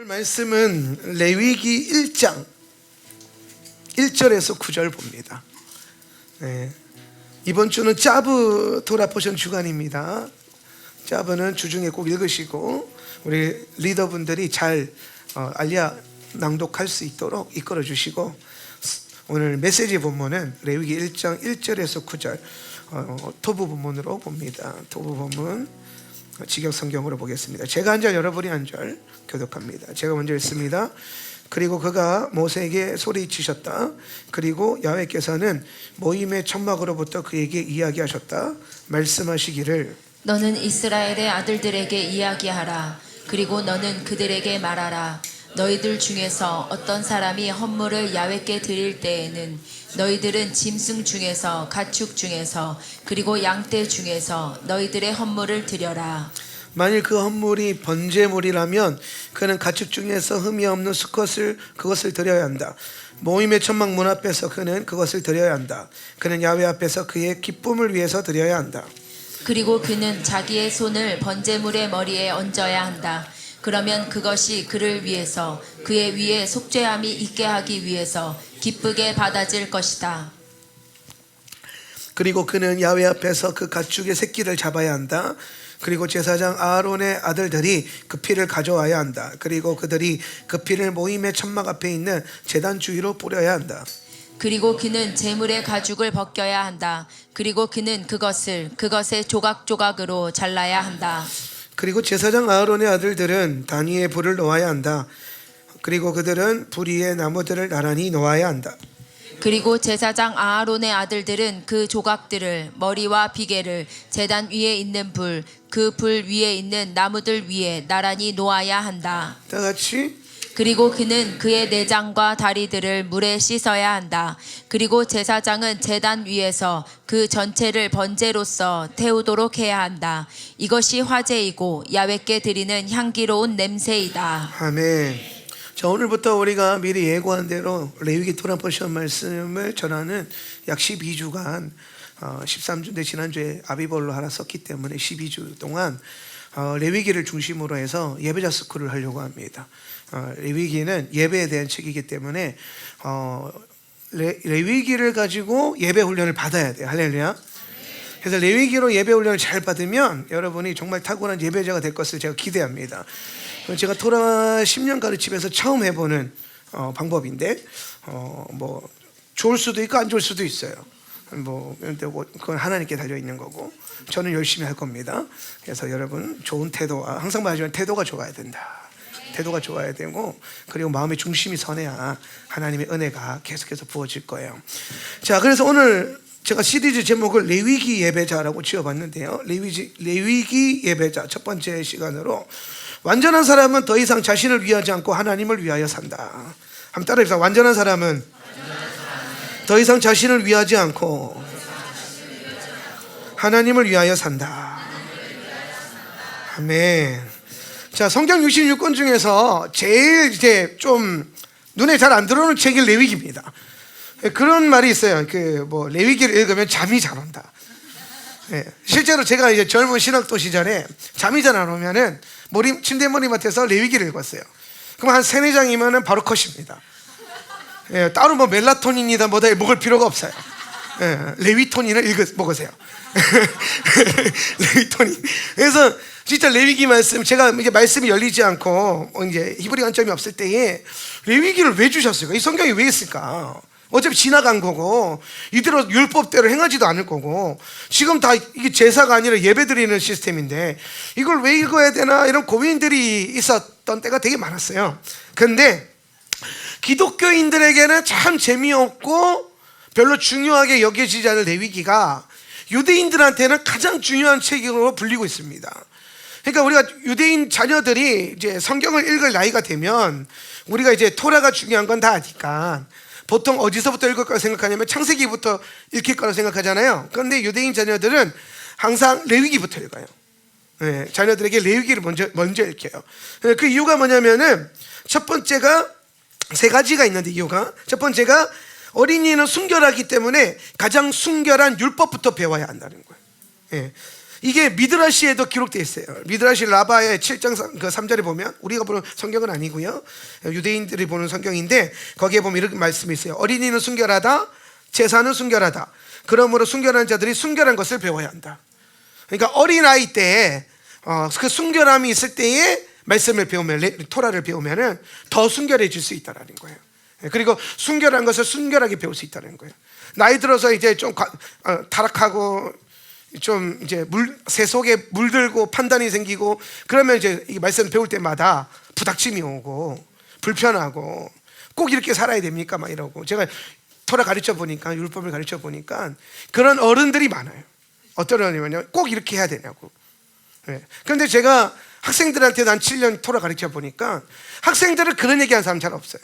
오늘 말씀은 레위기 1장 1절에서 9절 봅니다. 이번 주는 짜브 토라 포션 주간입니다. 짜브는 주중에 꼭 읽으시고 우리 리더분들이 잘 알리아 낭독할 수 있도록 이끌어 주시고, 오늘 메시지 본문은 레위기 1장 1절에서 9절 토부 본문으로 봅니다. 토부 본문 직역 성경으로 보겠습니다. 제가 한 절 여러분이 한 절 교독합니다. 제가 먼저 읽습니다. 그리고 그가 모세에게 소리치셨다. 그리고 야훼께서는 모임의 천막으로부터 그에게 이야기하셨다. 말씀하시기를, 너는 이스라엘의 아들들에게 이야기하라. 그리고 너는 그들에게 말하라. 너희들 중에서 어떤 사람이 헌물을 야훼께 드릴 때에는 너희들은 짐승 중에서 가축 중에서 그리고 양떼 중에서 너희들의 헌물을 드려라. 만일 그 헌물이 번제물이라면 그는 가축 중에서 흠이 없는 수컷을 그것을 드려야 한다. 모임의 천막 문 앞에서 그는 그것을 드려야 한다. 그는 야훼 앞에서 그의 기쁨을 위해서 드려야 한다. 그리고 그는 자기의 손을 번제물의 머리에 얹어야 한다. 그러면 그것이 그를 위해서 그의 위에 속죄함이 있게 하기 위해서 기쁘게 받아질 것이다. 그리고 그는 야훼 앞에서 그 가축의 새끼를 잡아야 한다. 그리고 제사장 아론의 아들들이 그 피를 가져와야 한다. 그리고 그들이 그 피를 모임의 천막 앞에 있는 제단 주위로 뿌려야 한다. 그리고 그는 제물의 가죽을 벗겨야 한다. 그리고 그는 그것의 조각조각으로 잘라야 한다. 그리고 제사장 아론의 아들들은 단위에 불을 놓아야 한다. 그리고 그들은 불 위에 나무들을 나란히 놓아야 한다. 그리고 제사장 아론의 아들들은 그 조각들을 머리와 비계를 제단 위에 있는 그 불 위에 있는 나무들 위에 나란히 놓아야 한다. 다 같이. 그리고 그는 그의 내장과 다리들을 물에 씻어야 한다. 그리고 제사장은 제단 위에서 그 전체를 번제로서 태우도록 해야 한다. 이것이 화제이고 야훼께 드리는 향기로운 냄새이다. 아멘. 자, 오늘부터 우리가 미리 예고한 대로 레위기 토라 포션 말씀을 전하는 약 12주간 13주인데 지난주에 아비벌로 하나 썼기 때문에 12주 동안 레위기를 중심으로 해서 예배자 스쿨을 하려고 합니다. 레위기는 예배에 대한 책이기 때문에 레위기를 가지고 예배 훈련을 받아야 돼요. 할렐루야. 그래서 레위기로 예배 훈련을 잘 받으면 여러분이 정말 탁월한 예배자가 될 것을 제가 기대합니다. 제가 토라 10년 가르치면서 처음 해보는 방법인데 뭐 좋을 수도 있고 안 좋을 수도 있어요. 그건 하나님께 달려 있는 거고 저는 열심히 할 겁니다. 그래서 여러분 좋은 태도와, 항상 말하지만 태도가 좋아야 된다. 태도가 좋아야 되고, 그리고 마음의 중심이 선해야 하나님의 은혜가 계속해서 부어질 거예요. 자, 그래서 오늘 제가 시리즈 제목을 레위기 예배자라고 지어봤는데요. 레위기 예배자 첫 번째 시간으로, 완전한 사람은 더 이상 자신을 위하지 않고 하나님을 위하여 산다. 한번 따라해보세요. 완전한 사람은 더 이상 자신을 위하지 않고 하나님을 위하여 산다. 아멘. 자, 성경 66권 중에서 제일 이제 좀 눈에 잘 안 들어오는 책이 레위기입니다. 그런 말이 있어요. 레위기를 읽으면 잠이 잘 온다. 실제로 제가 이제 젊은 신학도 시절에 잠이 잘 안 오면은 침대 머리맡에서 레위기를 읽었어요. 그럼 한 3-4장이면은 바로 컷입니다. 따로 멜라토닌이다 뭐다 먹을 필요가 없어요. 레위토닌을 먹으세요. 레위토닌. 그래서 진짜 레위기 말씀, 제가 이제 말씀이 열리지 않고 이제 히브리 관점이 없을 때에 레위기를 왜 주셨을까? 이 성경이 왜 있을까? 어차피 지나간 거고 이대로 율법대로 행하지도 않을 거고 지금 다 이게 제사가 아니라 예배 드리는 시스템인데 이걸 왜 읽어야 되나, 이런 고민들이 있었던 때가 되게 많았어요. 그런데 기독교인들에게는 참 재미없고 별로 중요하게 여겨지지 않을 레위기가 유대인들한테는 가장 중요한 책으로 불리고 있습니다. 그러니까 우리가 유대인 자녀들이 이제 성경을 읽을 나이가 되면 우리가 이제 토라가 중요한 건 다 아니까 보통 어디서부터 읽을 거라고 생각하냐면 창세기부터 읽힐 거라고 생각하잖아요. 그런데 유대인 자녀들은 항상 레위기부터 읽어요. 자녀들에게 레위기를 먼저 읽혀요. 그 이유가 뭐냐면은 첫 번째가 3가지가 있는데, 이유가 첫 번째가 어린이는 순결하기 때문에 가장 순결한 율법부터 배워야 한다는 거예요. 이게 미드라시에도 기록되어 있어요. 미드라시 라바의 7장 3절에 보면, 우리가 보는 성경은 아니고요, 유대인들이 보는 성경인데 거기에 보면 이렇게 말씀이 있어요. 어린이는 순결하다, 제사는 순결하다. 그러므로 순결한 자들이 순결한 것을 배워야 한다. 그러니까 어린아이 때 그 순결함이 있을 때에 말씀을 배우면, 토라를 배우면 더 순결해질 수 있다는 거예요. 그리고 순결한 것을 순결하게 배울 수 있다는 거예요. 나이 들어서 이제 좀 타락하고 좀 이제 새 속에 물들고 판단이 생기고 그러면 이제 이 말씀 배울 때마다 부닥침이 오고 불편하고 꼭 이렇게 살아야 됩니까? 막 이러고. 제가 토라 가르쳐 보니까, 율법을 가르쳐 보니까 그런 어른들이 많아요. 어떤 어른이면요, 꼭 이렇게 해야 되냐고. 그런데 제가 학생들한테도 한 7년 토라 가르쳐 보니까 학생들은 그런 얘기하는 사람 잘 없어요.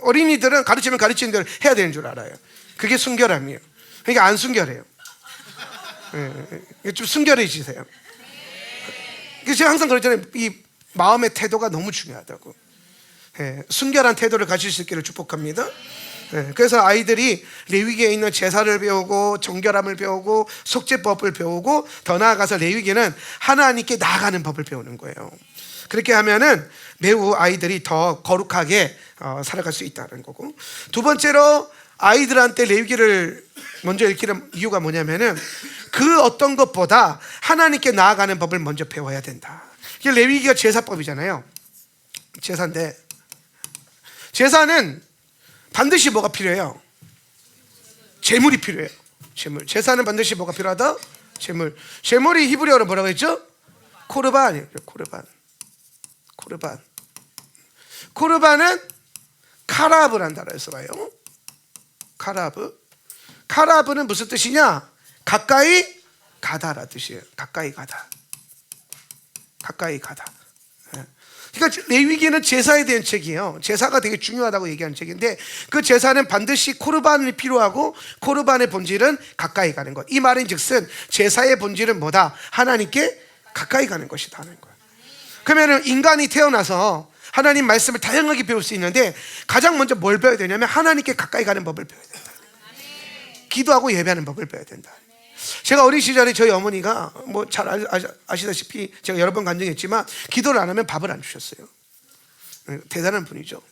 어린이들은 가르치면 가르치는 대로 해야 되는 줄 알아요. 그게 순결함이에요. 그러니까 안 순결해요. 좀 순결해지세요. 그래서 제가 항상 그랬잖아요. 이 마음의 태도가 너무 중요하다고. 순결한 태도를 가질 수 있기를 축복합니다. 그래서 아이들이 레위기에 있는 제사를 배우고 정결함을 배우고 속죄법을 배우고 더 나아가서 레위기는 하나님께 나아가는 법을 배우는 거예요. 그렇게 하면은 매우 아이들이 더 거룩하게 살아갈 수 있다는 거고, 두 번째로 아이들한테 레위기를 먼저 읽히는 이유가 뭐냐면은 그 어떤 것보다 하나님께 나아가는 법을 먼저 배워야 된다. 이게 레위기가 제사법이잖아요. 제사인데, 제사는 반드시 뭐가 필요해요? 제물이 필요해요. 제물. 제사는 반드시 뭐가 필요하다? 제물. 제물이 히브리어로 뭐라고 했죠? 코르반이에요. 코르반. 코르반. 코르반은 카라브라는 단어에서 와요. 카라브. 카라브는 무슨 뜻이냐? 가까이 가다라 뜻이에요. 가까이 가다. 가까이 가다. 그러니까 레위기는 제사에 대한 책이에요. 제사가 되게 중요하다고 얘기하는 책인데, 그 제사는 반드시 코르반이 필요하고 코르반의 본질은 가까이 가는 것. 이 말인 즉슨 제사의 본질은 뭐다? 하나님께 가까이 가는 것이다 하는 거예요. 그러면 인간이 태어나서 하나님 말씀을 다양하게 배울 수 있는데 가장 먼저 뭘 배워야 되냐면 하나님께 가까이 가는 법을 배워야 된다. 기도하고 예배하는 법을 배워야 된다. 제가 어린 시절에 저희 어머니가 뭐 잘 아시다시피 제가 여러 번 간증했지만 기도를 안 하면 밥을 안 주셨어요. 대단한 분이죠.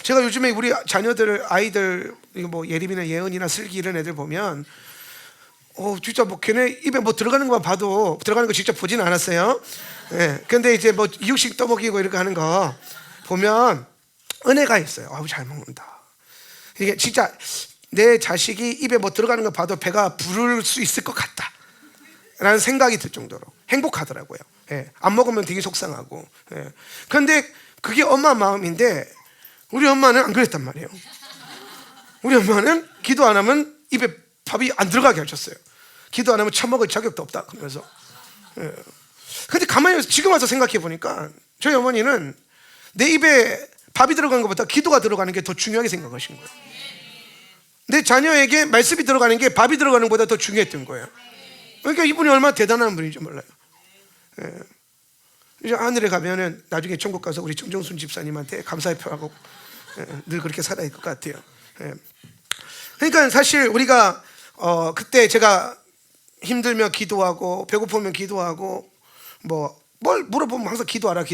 제가 요즘에 우리 자녀들, 아이들, 뭐 예림이나 예은이나 슬기 이런 애들 보면 진짜 뭐 걔네 입에 뭐 들어가는 것만 봐도, 들어가는 거 직접 보진 않았어요. 근데 이제 뭐 이육식 떠먹이고 이렇게 하는 거 보면 은혜가 있어요. 아우, 잘 먹는다. 이게 진짜 내 자식이 입에 뭐 들어가는 거 봐도 배가 부를 수 있을 것 같다 라는 생각이 들 정도로 행복하더라고요. 안 먹으면 되게 속상하고. 그런데 그게 엄마 마음인데 우리 엄마는 안 그랬단 말이에요. 우리 엄마는 기도 안 하면 입에 밥이 안 들어가게 하셨어요. 기도 안 하면 처먹을 자격도 없다 그러면서. 근데 가만히 지금 와서 생각해 보니까 저희 어머니는 내 입에 밥이 들어가는 것보다 기도가 들어가는 게 더 중요하게 생각하신 거예요. 내 자녀에게 말씀이 들어가는 게 밥이 들어가는 것보다 더 중요했던 거예요. 그러니까 이분이 얼마나 대단한 분인지 몰라요. 이제 하늘에 가면은 나중에 천국 가서 우리 정정순 집사님한테 감사의 표하고 늘 그렇게 살아야 할 것 같아요. 그러니까 사실 우리가 그때 제가 힘들면 기도하고 배고프면 기도하고 뭘 물어보면 항상 기도하라.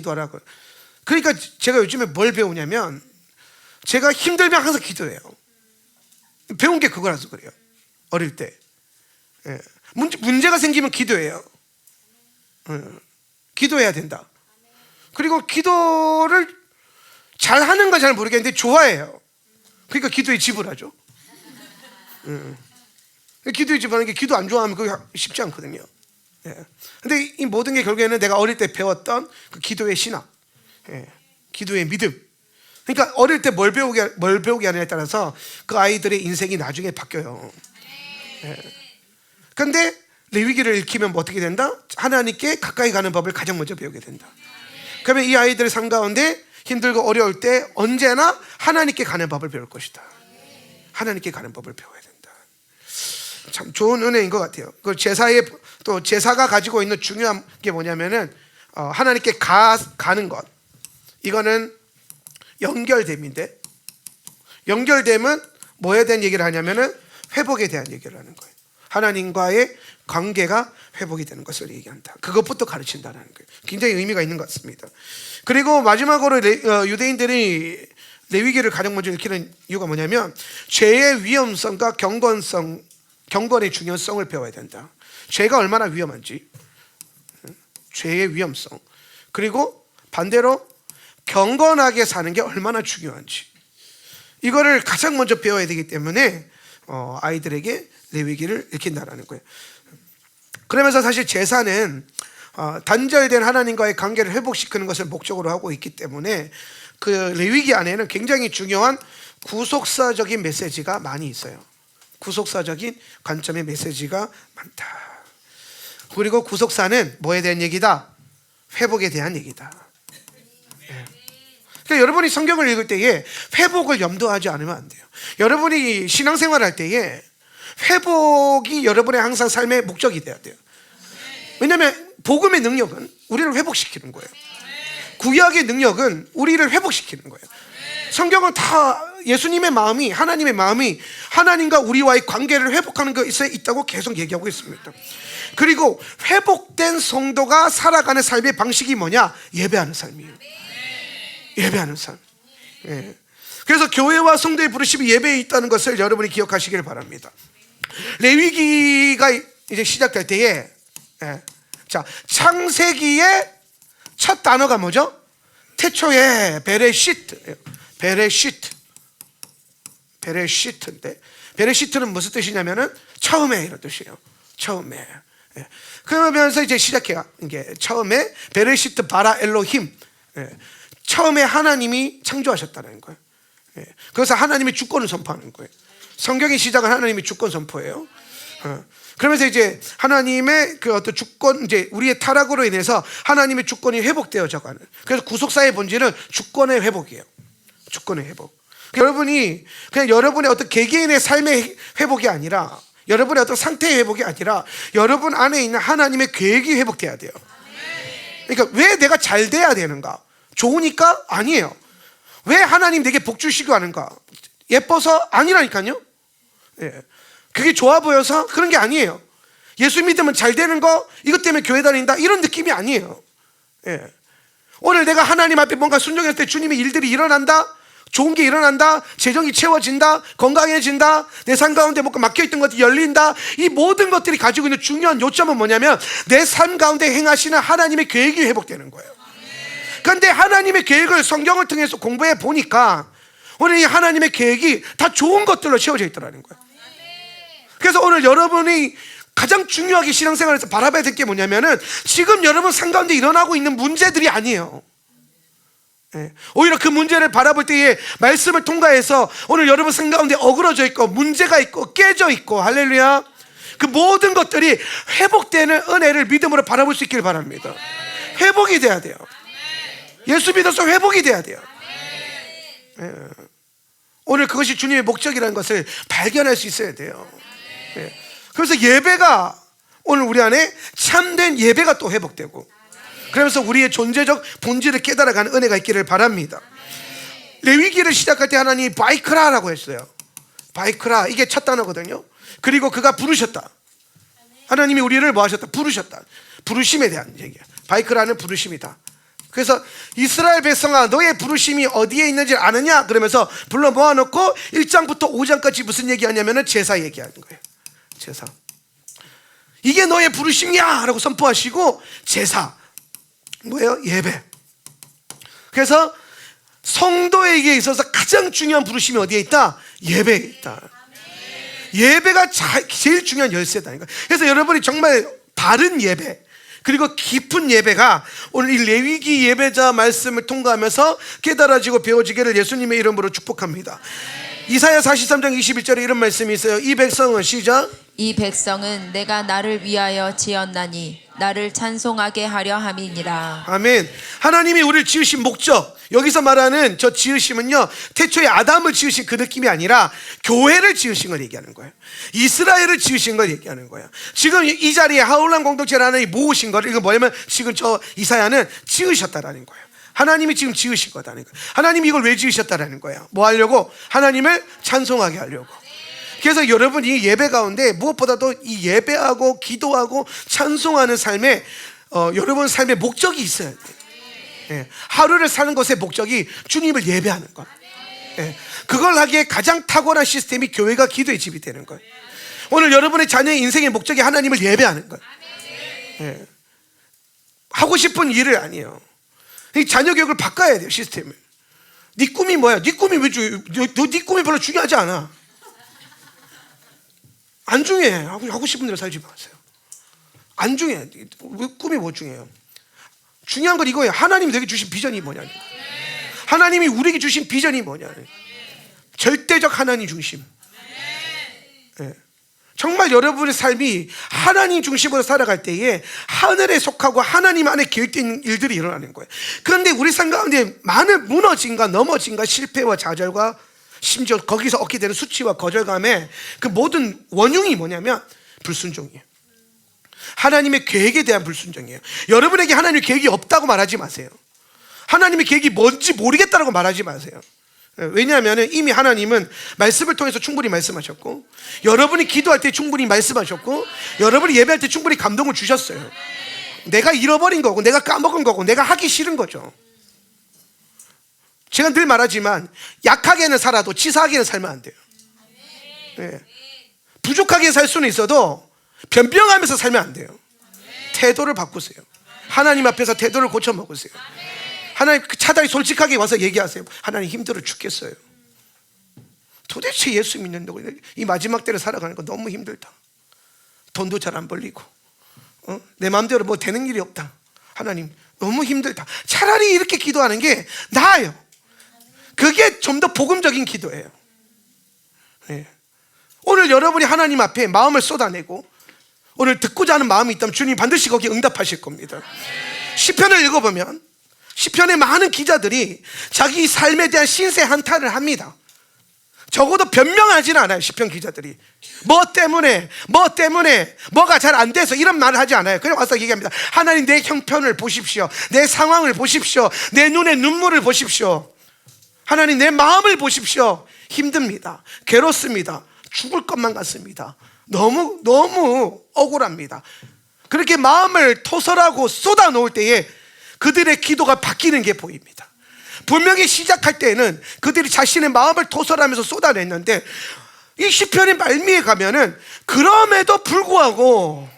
그러니까 제가 요즘에 뭘 배우냐면 제가 힘들면 항상 기도해요. 배운 게 그거라서 그래요. 어릴 때 문제가 생기면 기도해요. 기도해야 된다. 그리고 기도를 잘 하는가 잘 모르겠는데 좋아해요. 그러니까 기도에 지불하죠. 기도에 지불하는 게, 기도 안 좋아하면 그게 쉽지 않거든요. 근데 이 모든 게 결국에는 내가 어릴 때 배웠던 그 기도의 신학, 기도의 믿음. 그러니까 어릴 때 뭘 배우게 하느냐에 따라서 그 아이들의 인생이 나중에 바뀌어요. 그런데 레위기를 읽히면 뭐 어떻게 된다? 하나님께 가까이 가는 법을 가장 먼저 배우게 된다. 그러면 이 아이들의 삶 가운데 힘들고 어려울 때 언제나 하나님께 가는 법을 배울 것이다. 하나님께 가는 법을 배워야 된다. 참 좋은 은혜인 것 같아요. 그 또 제사가 가지고 있는 중요한 게 뭐냐면은 하나님께 가는 것. 이거는 연결됨인데, 연결됨은 뭐에 대한 얘기를 하냐면은 회복에 대한 얘기를 하는 거예요. 하나님과의 관계가 회복이 되는 것을 얘기한다. 그것부터 가르친다는 거예요. 굉장히 의미가 있는 것 같습니다. 그리고 마지막으로 유대인들이 레위기를 가장 먼저 익히는 이유가 뭐냐면 죄의 위험성과 경건의 중요성을 배워야 된다. 죄가 얼마나 위험한지, 죄의 위험성, 그리고 반대로 경건하게 사는 게 얼마나 중요한지, 이거를 가장 먼저 배워야 되기 때문에 아이들에게 레위기를 익힌다라는 거예요. 그러면서 사실 제사는 단절된 하나님과의 관계를 회복시키는 것을 목적으로 하고 있기 때문에 그 레위기 안에는 굉장히 중요한 구속사적인 메시지가 많이 있어요. 구속사적인 관점의 메시지가 많다. 그리고 구속사는 뭐에 대한 얘기다? 회복에 대한 얘기다. 그러니까 여러분이 성경을 읽을 때에 회복을 염두하지 않으면 안 돼요. 여러분이 신앙생활을 할 때에 회복이 여러분의 항상 삶의 목적이 돼야 돼요. 왜냐하면 복음의 능력은 우리를 회복시키는 거예요. 구약의 능력은 우리를 회복시키는 거예요. 성경은 다 예수님의 마음이, 하나님의 마음이 하나님과 우리와의 관계를 회복하는 것에 있다고 계속 얘기하고 있습니다. 그리고 회복된 성도가 살아가는 삶의 방식이 뭐냐? 예배하는 삶이에요. 예배하는 삶. 예. 그래서 교회와 성도의 부르심이 예배에 있다는 것을 여러분이 기억하시길 바랍니다. 레위기가 이제 시작될 때에 자, 창세기의 첫 단어가 뭐죠? 태초에 베레시트. 베레시트인데 베레시트는 무슨 뜻이냐면은 처음에 이런 뜻이에요. 처음에. 그러면서 이제 시작해요. 이게 처음에 베레시트 바라 엘로힘. 처음에 하나님이 창조하셨다는 거예요. 그래서 하나님이 주권을 선포하는 거예요. 성경의 시작은 하나님이 주권 선포예요. 그러면서 이제 하나님의 그 어떤 주권, 이제 우리의 타락으로 인해서 하나님의 주권이 회복되어져 가는. 그래서 구속사의 본질은 주권의 회복이에요. 주권의 회복. 여러분이 그냥 여러분의 어떤 개개인의 삶의 회복이 아니라, 여러분의 어떤 상태의 회복이 아니라 여러분 안에 있는 하나님의 계획이 회복돼야 돼요. 그러니까 왜 내가 잘 돼야 되는가? 좋으니까? 아니에요. 왜 하나님 내게 복 주시고 하는가? 예뻐서? 아니라니까요. 예. 그게 좋아 보여서? 그런 게 아니에요. 예수 믿으면 잘 되는 거, 이것 때문에 교회 다닌다, 이런 느낌이 아니에요. 예. 오늘 내가 하나님 앞에 뭔가 순종했을 때 주님의 일들이 일어난다, 좋은 게 일어난다, 재정이 채워진다, 건강해진다, 내 삶 가운데 뭔가 막혀있던 것들이 열린다, 이 모든 것들이 가지고 있는 중요한 요점은 뭐냐면 내 삶 가운데 행하시는 하나님의 계획이 회복되는 거예요. 그런데 하나님의 계획을 성경을 통해서 공부해 보니까 오늘 이 하나님의 계획이 다 좋은 것들로 채워져 있더라는 거예요. 그래서 오늘 여러분이 가장 중요하게 신앙생활에서 바라봐야 될 게 뭐냐면은 지금 여러분 삶 가운데 일어나고 있는 문제들이 아니에요. 오히려 그 문제를 바라볼 때에 말씀을 통과해서 오늘 여러분 삶 가운데 어그러져 있고 문제가 있고 깨져 있고, 할렐루야, 그 모든 것들이 회복되는 은혜를 믿음으로 바라볼 수 있길 바랍니다. 회복이 돼야 돼요. 예수 믿어서 회복이 돼야 돼요. 오늘 그것이 주님의 목적이라는 것을 발견할 수 있어야 돼요. 그래서 예배가 오늘 우리 안에 참된 예배가 또 회복되고, 그러면서 우리의 존재적 본질을 깨달아가는 은혜가 있기를 바랍니다. 레위기를 시작할 때 하나님이 바이크라라고 했어요. 바이크라, 이게 첫 단어거든요. 그리고 그가 부르셨다. 하나님이 우리를 뭐 하셨다? 부르셨다. 부르심에 대한 얘기야. 바이크라는 부르심이다. 그래서 이스라엘 백성아, 너의 부르심이 어디에 있는지 아느냐? 그러면서 불러 모아놓고 1장부터 5장까지 무슨 얘기하냐면은 제사 얘기하는 거예요. 제사. 이게 너의 부르심이야 라고 선포하시고, 제사 뭐예요? 예배. 그래서 성도에게 있어서 가장 중요한 부르심이 어디에 있다? 예배에 있다. 예배가 제일 중요한 열쇠다니까. 그래서 여러분이 정말 바른 예배, 그리고 깊은 예배가 오늘 이 레위기 예배자 말씀을 통과하면서 깨달아지고 배워지기를 예수님의 이름으로 축복합니다. 이사야 43장 21절에 이런 말씀이 있어요. 이 백성은, 시작, 이 백성은 내가 나를 위하여 지었나니 나를 찬송하게 하려 함이니라. 아멘. 하나님이 우리를 지으신 목적, 여기서 말하는 저 지으심은요, 태초에 아담을 지으신 그 느낌이 아니라 교회를 지으신 걸 얘기하는 거예요. 이스라엘을 지으신 걸 얘기하는 거예요. 지금 이 자리에 하울람 공동체를 하나님이 모으신 거를, 이거 뭐냐면 지금 저 이사야는 지으셨다라는 거예요. 하나님이 지금 지으신 거다는 거예요. 하나님이 이걸 왜 지으셨다라는 거예요? 뭐 하려고? 하나님을 찬송하게 하려고. 그래서 여러분이 예배 가운데 무엇보다도 이 예배하고 기도하고 찬송하는 삶에 여러분 삶의 목적이 있어야 돼요. 예. 하루를 사는 것의 목적이 주님을 예배하는 것. 예. 그걸 하기에 가장 탁월한 시스템이 교회가 기도의 집이 되는 거예요. 오늘 여러분의 자녀의 인생의 목적이 하나님을 예배하는 거예요. 예. 하고 싶은 일을 아니에요. 이 자녀 교육을 바꿔야 돼요, 시스템을. 네 꿈이 뭐야? 네 꿈이 왜 네 꿈이 별로 중요하지 않아. 안 중요해. 하고 싶은 대로 살지 마세요. 안 중요해. 꿈이 뭐 중요해요? 중요한 건 이거예요. 하나님이 내게 주신 비전이 뭐냐는 거예요. 하나님이 우리에게 주신 비전이 뭐냐는 거예요. 절대적 하나님 중심. 예. 정말 여러분의 삶이 하나님 중심으로 살아갈 때에 하늘에 속하고 하나님 안에 계획된 일들이 일어나는 거예요. 그런데 우리 삶 가운데 많은 무너짐과 넘어짐과 실패와 좌절과 심지어 거기서 얻게 되는 수치와 거절감의 그 모든 원흉이 뭐냐면 불순종이에요. 하나님의 계획에 대한 불순종이에요. 여러분에게 하나님의 계획이 없다고 말하지 마세요. 하나님의 계획이 뭔지 모르겠다고 말하지 마세요. 왜냐하면 이미 하나님은 말씀을 통해서 충분히 말씀하셨고, 여러분이 기도할 때 충분히 말씀하셨고, 여러분이 예배할 때 충분히 감동을 주셨어요. 내가 잃어버린 거고, 내가 까먹은 거고, 내가 하기 싫은 거죠. 제가 늘 말하지만 약하게는 살아도 치사하게는 살면 안 돼요. 네. 부족하게 살 수는 있어도 변병하면서 살면 안 돼요. 태도를 바꾸세요. 하나님 앞에서 태도를 고쳐 먹으세요. 하나님 차라리 솔직하게 와서 얘기하세요. 하나님 힘들어 죽겠어요. 도대체 예수 믿는다고 이 마지막 때를 살아가는 거 너무 힘들다. 돈도 잘 안 벌리고 내 마음대로 뭐 되는 일이 없다. 하나님 너무 힘들다. 차라리 이렇게 기도하는 게 나아요. 그게 좀 더 복음적인 기도예요. 네. 오늘 여러분이 하나님 앞에 마음을 쏟아내고 오늘 듣고자 하는 마음이 있다면 주님 반드시 거기에 응답하실 겁니다. 시편을 읽어보면 시편의 많은 기자들이 자기 삶에 대한 신세 한탄을 합니다. 적어도 변명하지는 않아요. 시편 기자들이 뭐 때문에 뭐가 잘 안 돼서 이런 말을 하지 않아요. 그냥 와서 얘기합니다. 하나님 내 형편을 보십시오. 내 상황을 보십시오. 내 눈의 눈물을 보십시오. 하나님 내 마음을 보십시오. 힘듭니다. 괴롭습니다. 죽을 것만 같습니다. 너무 억울합니다. 그렇게 마음을 토설하고 쏟아놓을 때에 그들의 기도가 바뀌는 게 보입니다. 분명히 시작할 때는 그들이 자신의 마음을 토설하면서 쏟아냈는데 이 시편의 말미에 가면은 그럼에도 불구하고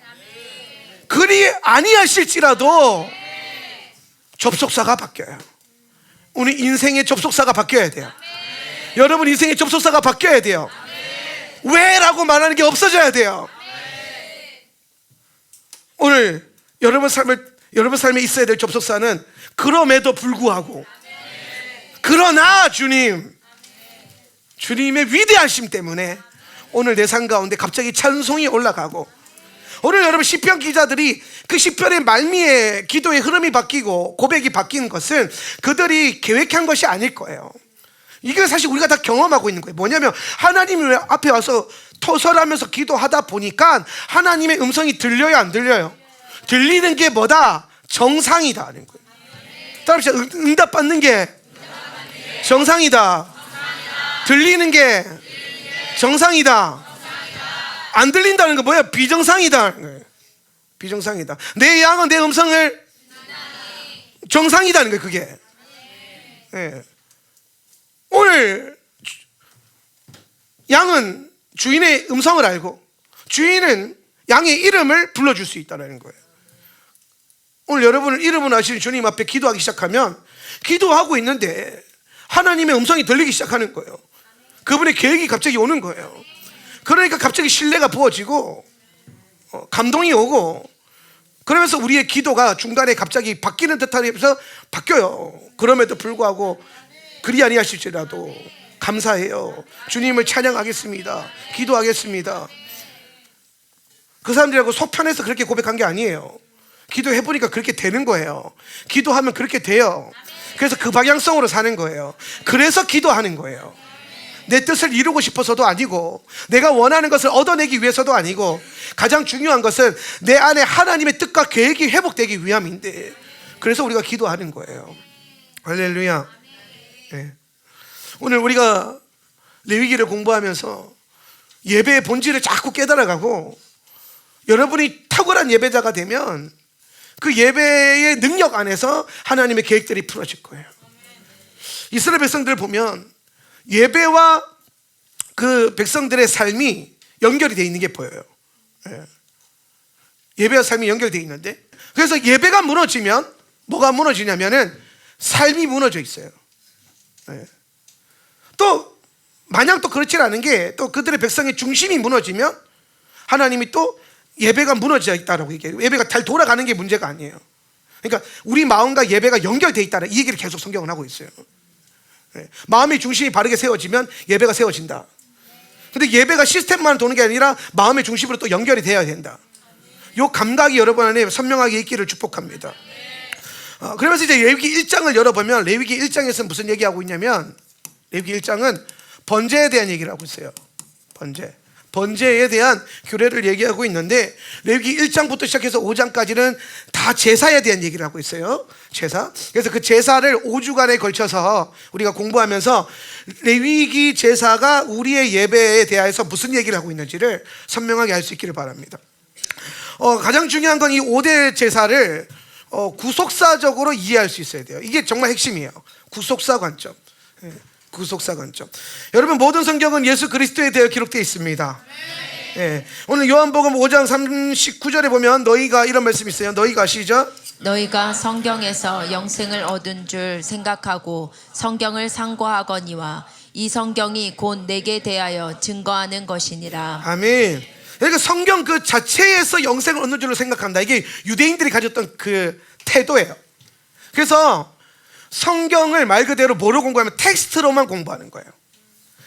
그리 아니하실지라도 접속사가 바뀌어요. 우리 인생의 접속사가 바뀌어야 돼요. 여러분 인생의 접속사가 바뀌어야 돼요. 왜? 라고 말하는 게 없어져야 돼요. 오늘 여러분 삶에 있어야 될 접속사는 그럼에도 불구하고, 그러나 주님의 위대하심 때문에 오늘 내 삶 가운데 갑자기 찬송이 올라가고, 오늘 여러분 시편 기자들이 그 시편의 말미에 기도의 흐름이 바뀌고 고백이 바뀌는 것은 그들이 계획한 것이 아닐 거예요. 이게 사실 우리가 다 경험하고 있는 거예요. 뭐냐면 하나님 앞에 와서 토설하면서 기도하다 보니까 하나님의 음성이 들려요, 안 들려요? 들리는 게 뭐다? 정상이다 하는 거예요. 따라합시다. 응답받는 게 정상이다. 들리는 게 정상이다. 안 들린다는 거 뭐야? 비정상이다. 비정상이다. 내 양은 내 음성을 정상이다는 거예요. 그게. 네. 오늘 양은 주인의 음성을 알고 주인은 양의 이름을 불러줄 수 있다는 거예요. 오늘 여러분을 이름을 아시는 주님 앞에 기도하기 시작하면 기도하고 있는데 하나님의 음성이 들리기 시작하는 거예요. 그분의 계획이 갑자기 오는 거예요. 그러니까 갑자기 신뢰가 부어지고 감동이 오고, 그러면서 우리의 기도가 중간에 갑자기 바뀌는 듯하면서 바뀌어요. 그럼에도 불구하고 그리 아니하실지라도 감사해요. 주님을 찬양하겠습니다. 기도하겠습니다. 그 사람들하고 속 편해서 그렇게 고백한 게 아니에요. 기도해보니까 그렇게 되는 거예요. 기도하면 그렇게 돼요. 그래서 그 방향성으로 사는 거예요. 그래서 기도하는 거예요. 내 뜻을 이루고 싶어서도 아니고, 내가 원하는 것을 얻어내기 위해서도 아니고, 가장 중요한 것은 내 안에 하나님의 뜻과 계획이 회복되기 위함인데, 그래서 우리가 기도하는 거예요. 할렐루야. 네. 오늘 우리가 레위기를 공부하면서 예배의 본질을 자꾸 깨달아가고 여러분이 탁월한 예배자가 되면 그 예배의 능력 안에서 하나님의 계획들이 풀어질 거예요. 이스라엘 백성들을 보면 예배와 그 백성들의 삶이 연결이 되어 있는 게 보여요. 예배와 삶이 연결되어 있는데, 그래서 예배가 무너지면 뭐가 무너지냐면은 삶이 무너져 있어요. 또 마냥 또 그렇지 않은 게, 또 그들의 백성의 중심이 무너지면 하나님이 또 예배가 무너져 있다라고 얘기해요. 예배가 잘 돌아가는 게 문제가 아니에요. 그러니까 우리 마음과 예배가 연결되어 있다는 이 얘기를 계속 성경은 하고 있어요. 마음의 중심이 바르게 세워지면 예배가 세워진다. 근데 예배가 시스템만 도는 게 아니라 마음의 중심으로 또 연결이 되어야 된다. 이 감각이 여러분 안에 선명하게 있기를 축복합니다. 그러면서 이제 레위기 1장을 열어보면 레위기 1장에서 무슨 얘기하고 있냐면, 레위기 1장은 번제에 대한 얘기를 하고 있어요. 번제에 대한 규례를 얘기하고 있는데, 레위기 1장부터 시작해서 5장까지는 다 제사에 대한 얘기를 하고 있어요. 제사. 그래서 그 제사를 5주간에 걸쳐서 우리가 공부하면서 레위기 제사가 우리의 예배에 대해서 무슨 얘기를 하고 있는지를 선명하게 알 수 있기를 바랍니다. 가장 중요한 건 이 5대 제사를 구속사적으로 이해할 수 있어야 돼요. 이게 정말 핵심이에요. 구속사 관점. 구속사 관점. 여러분, 모든 성경은 예수 그리스도에 대해 기록되어 있습니다. 오늘 요한복음 5장 39절에 보면 너희가, 이런 말씀이 있어요. 너희가, 시작. 너희가 성경에서 영생을 얻은 줄 생각하고 성경을 상고하거니와 이 성경이 곧 내게 대하여 증거하는 것이니라. 아멘. 그러니까 성경 그 자체에서 영생을 얻는 줄로 생각한다. 이게 유대인들이 가졌던 그 태도예요. 그래서 성경을 말 그대로 뭐로 공부하면 텍스트로만 공부하는 거예요.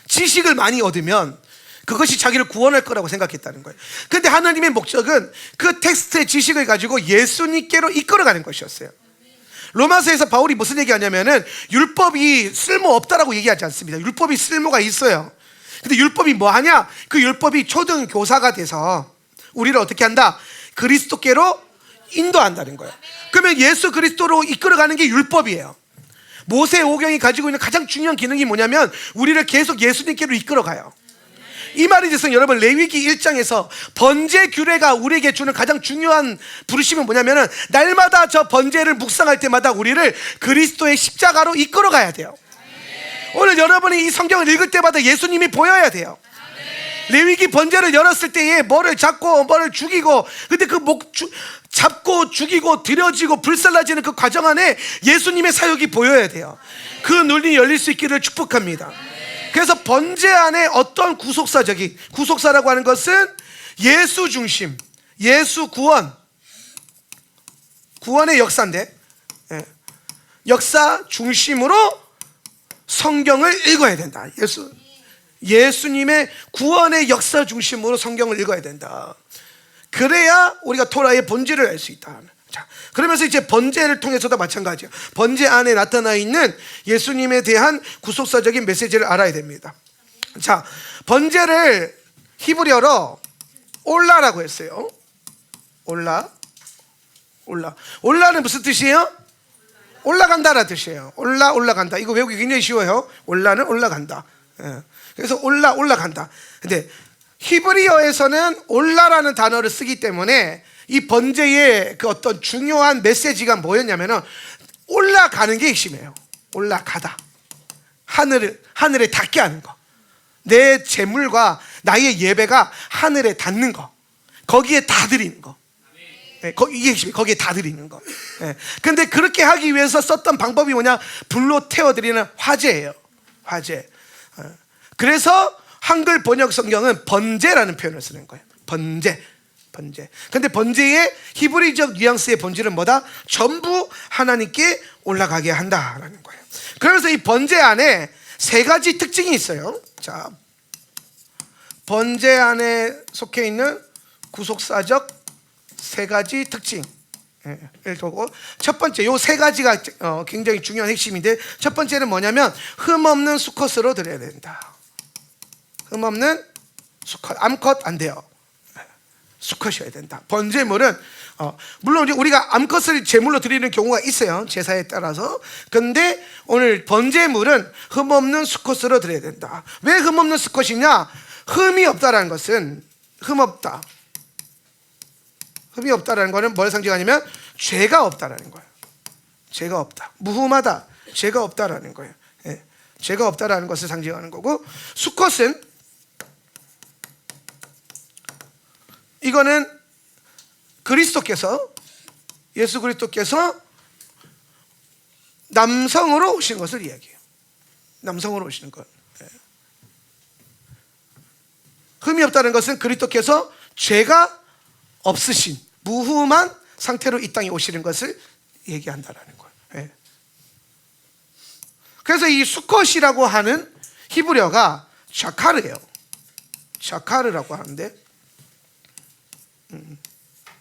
지식을 많이 얻으면 그것이 자기를 구원할 거라고 생각했다는 거예요. 근데 하나님의 목적은 그 텍스트의 지식을 가지고 예수님께로 이끌어가는 것이었어요. 로마서에서 바울이 무슨 얘기하냐면은 율법이 쓸모없다라고 얘기하지 않습니다. 율법이 쓸모가 있어요. 근데 율법이 뭐 하냐? 그 율법이 초등 교사가 돼서 우리를 어떻게 한다? 그리스도께로 인도한다는 거예요. 그러면 예수 그리스도로 이끌어가는 게 율법이에요. 모세 오경이 가지고 있는 가장 중요한 기능이 뭐냐면 우리를 계속 예수님께로 이끌어가요. 이 말이 돼서 여러분, 레위기 1장에서 번제 규례가 우리에게 주는 가장 중요한 부르심은 뭐냐면은 날마다 저 번제를 묵상할 때마다 우리를 그리스도의 십자가로 이끌어가야 돼요. 오늘 여러분이 이 성경을 읽을 때마다 예수님이 보여야 돼요. 레위기 번제를 열었을 때에 뭐를 잡고 뭐를 죽이고, 근데 그 잡고 죽이고 드려지고 불살라지는 그 과정 안에 예수님의 사역이 보여야 돼요. 그 눈이 열릴 수 있기를 축복합니다. 그래서 번제 안에 어떤 구속사라고 하는 것은 예수 중심, 예수 구원의 역사인데, 역사 중심으로 성경을 읽어야 된다. 예수님의 구원의 역사 중심으로 성경을 읽어야 된다. 그래야 우리가 토라의 본질을 알 수 있다. 자, 그러면서 이제 번제를 통해서도 마찬가지예요. 번제 안에 나타나 있는 예수님에 대한 구속사적인 메시지를 알아야 됩니다. 자, 번제를 히브리어로 올라라고 했어요. 올라는 무슨 뜻이에요? 올라간다라는 뜻이에요. 올라간다. 이거 외우기 굉장히 쉬워요. 올라는 올라간다. 그래서 올라간다. 근데 히브리어에서는 올라라는 단어를 쓰기 때문에 이 번제의 그 어떤 중요한 메시지가 뭐였냐면은 올라가는 게 핵심이에요. 올라가다. 하늘에 닿게 하는 거. 내 재물과 나의 예배가 하늘에 닿는 거. 거기에 다 드리는 거. 이게 핵심이, 거기에 다 드리는 거. 근데 그렇게 하기 위해서 썼던 방법이 뭐냐? 불로 태워드리는 화제예요. 화제. 그래서 한글 번역 성경은 번제라는 표현을 쓰는 거예요. 번제. 근데 번제의 히브리적 뉘앙스의 본질은 뭐다? 전부 하나님께 올라가게 한다라는 거예요. 그러면서 이 번제 안에 세 가지 특징이 있어요. 자, 번제 안에 속해 있는 구속사적 세 가지 특징. 첫 번째, 요 세 가지가 굉장히 중요한 핵심인데, 첫 번째는 뭐냐면 흠없는 수컷으로 드려야 된다. 흠없는 수컷, 암컷 안 돼요. 수컷이어야 된다. 번제물은 물론 우리가 암컷을 제물로 드리는 경우가 있어요, 제사에 따라서. 근데 오늘 번제물은 흠없는 수컷으로 드려야 된다. 왜 흠없는 수컷이냐? 흠이 없다라는 것은 흠 없다. 흠이 없다라는 것은 뭘 상징하냐면 죄가 없다라는 거예요. 죄가 없다. 무흠하다. 죄가 없다라는 거예요. 예. 죄가 없다라는 것을 상징하는 거고, 수컷은 이거는 그리스도께서, 예수 그리스도께서 남성으로 오신 것을 이야기해요. 남성으로 오시는 것. 예. 흠이 없다는 것은 그리스도께서 죄가 없으신 무흠한 상태로 이 땅에 오시는 것을 얘기한다라는 거예요. 예. 그래서 이 수컷이라고 하는 히브리어가 자카르예요. 자카르라고 하는데,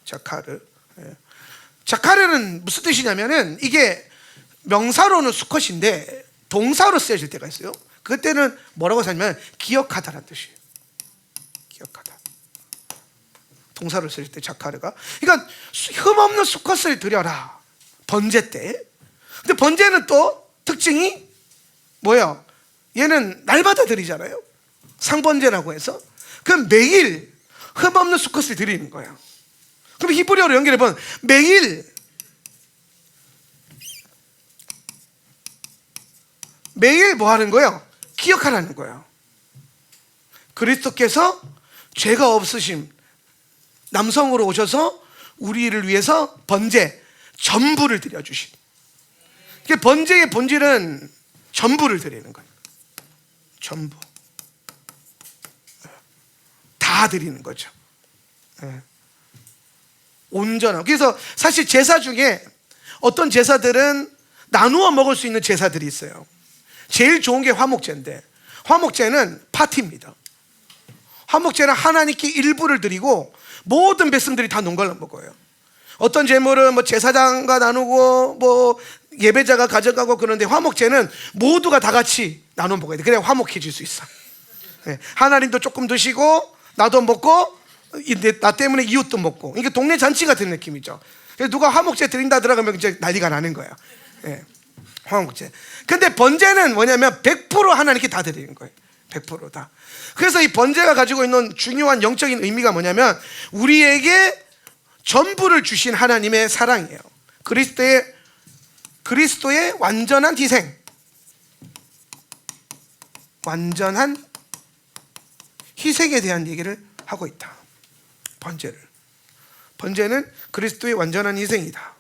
자카르. 예. 자카르는 무슨 뜻이냐면은, 이게 명사로는 수컷인데 동사로 쓰여질 때가 있어요. 그때는 뭐라고 쓰냐면 기억하다라는 뜻이에요. 기억하다. 동사로 쓰일 때 자카르가. 그러니까 흠없는 수컷을 드려라. 번제 때. 근데 번제는 또 특징이 뭐예요? 얘는 날마다 드리잖아요. 상번제라고 해서. 그럼 매일 흠없는 수컷을 드리는 거예요. 그럼 히브리어로 연결해보면 매일 뭐 하는 거예요? 기억하라는 거예요. 그리스도께서 죄가 없으심 남성으로 오셔서 우리를 위해서 번제, 전부를 드려주신. 번제의 본질은 전부를 드리는 거예요. 전부. 다 드리는 거죠. 온전함. 그래서 사실 제사 중에 어떤 제사들은 나누어 먹을 수 있는 제사들이 있어요. 제일 좋은 게 화목제인데, 화목제는 파티입니다. 화목제는 하나님께 일부를 드리고 모든 백성들이 다 농갈로 먹어요. 어떤 제물은 뭐 제사장과 나누고 뭐 예배자가 가져가고 그런데, 화목제는 모두가 다 같이 나눠 먹어야 돼. 그래야 화목해질 수 있어. 하나님도 조금 드시고 나도 먹고 나 때문에 이웃도 먹고, 이게 동네 잔치 같은 느낌이죠. 그래서 누가 화목제 드린다 들어가면 이제 난리가 나는 거야. 화목제. 근데 번제는 뭐냐면 100% 하나님께 다 드리는 거예요. 100% 다. 그래서 이 번제가 가지고 있는 중요한 영적인 의미가 뭐냐면 우리에게 전부를 주신 하나님의 사랑이에요. 그리스도의 완전한 희생, 완전한 희생에 대한 얘기를 하고 있다. 번제는 그리스도의 완전한 희생이다.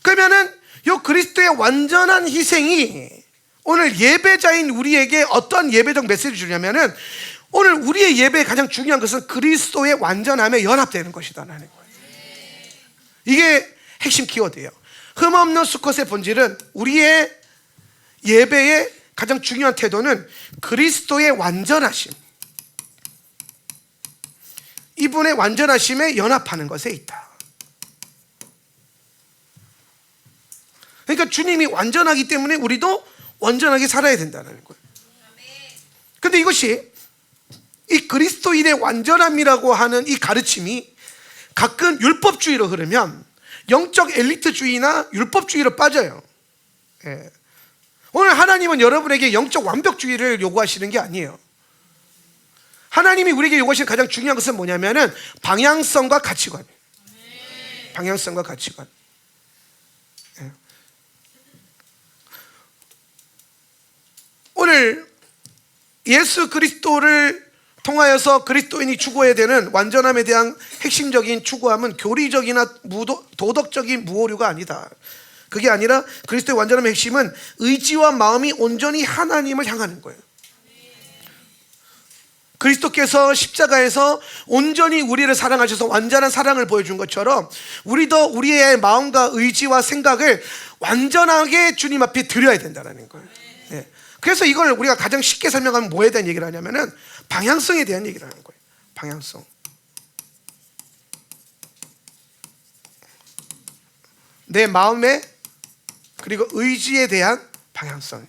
그러면은 이 그리스도의 완전한 희생이 오늘 예배자인 우리에게 어떤 예배적 메시지를 주냐면은, 오늘 우리의 예배의 가장 중요한 것은 그리스도의 완전함에 연합되는 것이다라는 거예요. 이게 핵심 키워드예요. 흠없는 수컷의 본질은, 우리의 예배의 가장 중요한 태도는 그리스도의 완전하심, 이분의 완전하심에 연합하는 것에 있다. 그러니까 주님이 완전하기 때문에 우리도 완전하게 살아야 된다는 거예요. 근데 이것이, 이 그리스도인의 완전함이라고 하는 이 가르침이 가끔 율법주의로 흐르면 영적 엘리트주의나 율법주의로 빠져요. 오늘 하나님은 여러분에게 영적 완벽주의를 요구하시는 게 아니에요. 하나님이 우리에게 요구하시는 가장 중요한 것은 뭐냐면은 방향성과 가치관이에요. 방향성과 가치관. 오늘 예수 그리스도를 통하여서 그리스도인이 추구해야 되는 완전함에 대한 핵심적인 추구함은 교리적이나 도덕적인 무오류가 아니다. 그게 아니라 그리스도의 완전함의 핵심은 의지와 마음이 온전히 하나님을 향하는 거예요. 그리스도께서 십자가에서 온전히 우리를 사랑하셔서 완전한 사랑을 보여준 것처럼 우리도 우리의 마음과 의지와 생각을 완전하게 주님 앞에 드려야 된다는 거예요. 그래서 이걸 우리가 가장 쉽게 설명하면 뭐에 대한 얘기를 하냐면은 방향성에 대한 얘기를 하는 거예요. 방향성. 내 마음에 그리고 의지에 대한 방향성.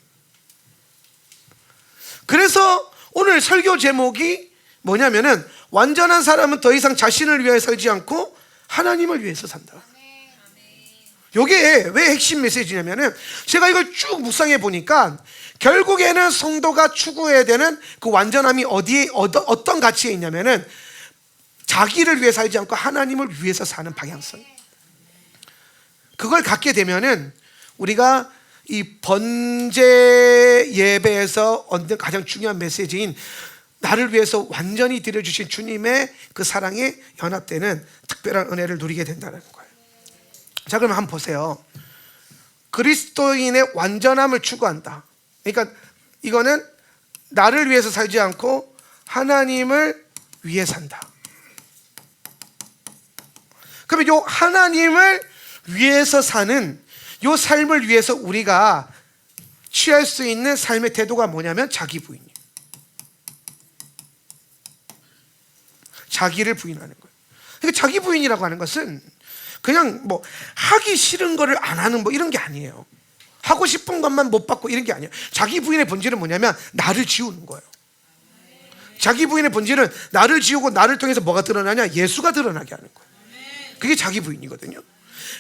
그래서 오늘 설교 제목이 뭐냐면은 완전한 사람은 더 이상 자신을 위해 살지 않고 하나님을 위해서 산다. 요게 왜 핵심 메시지냐면은 제가 이걸 쭉 묵상해 보니까 결국에는 성도가 추구해야 되는 그 완전함이 어떤 가치에 있냐면은 자기를 위해 살지 않고 하나님을 위해서 사는 방향성. 그걸 갖게 되면은 우리가 이 번제 예배에서 얻는 가장 중요한 메시지인 나를 위해서 완전히 드려주신 주님의 그 사랑에 연합되는 특별한 은혜를 누리게 된다는 거예요. 자, 그럼 한번 보세요. 그리스도인의 완전함을 추구한다. 그러니까 이거는 나를 위해서 살지 않고 하나님을 위해 산다. 그러면 요 하나님을 위해서 사는 요 삶을 위해서 우리가 취할 수 있는 삶의 태도가 뭐냐면 자기 부인이에요. 자기를 부인하는 거예요. 그러니까 자기 부인이라고 하는 것은 그냥 뭐 하기 싫은 거를 안 하는 뭐 이런 게 아니에요. 하고 싶은 것만 못 받고 이런 게 아니에요. 자기 부인의 본질은 뭐냐면 나를 지우는 거예요. 자기 부인의 본질은 나를 지우고 나를 통해서 뭐가 드러나냐? 예수가 드러나게 하는 거예요. 그게 자기 부인이거든요.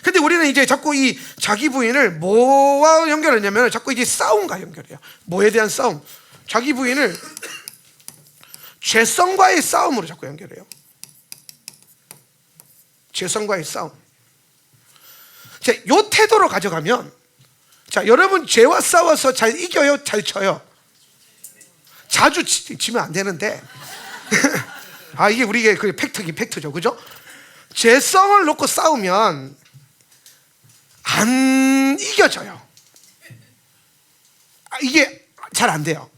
근데 우리는 이제 자꾸 이 자기 부인을 뭐와 연결하냐면 자꾸 이제 싸움과 연결해요. 뭐에 대한 싸움? 자기 부인을 죄성과의 싸움으로 자꾸 연결해요. 죄성과의 싸움. 자, 요 태도로 가져가면, 자, 여러분 죄와 싸워서 잘 이겨요? 잘 쳐요? 자주 치면 안 되는데 아, 이게 우리의 그 팩트긴 팩트죠, 그죠? 죄성을 놓고 싸우면 안 이겨져요. 이게 잘 안 돼요.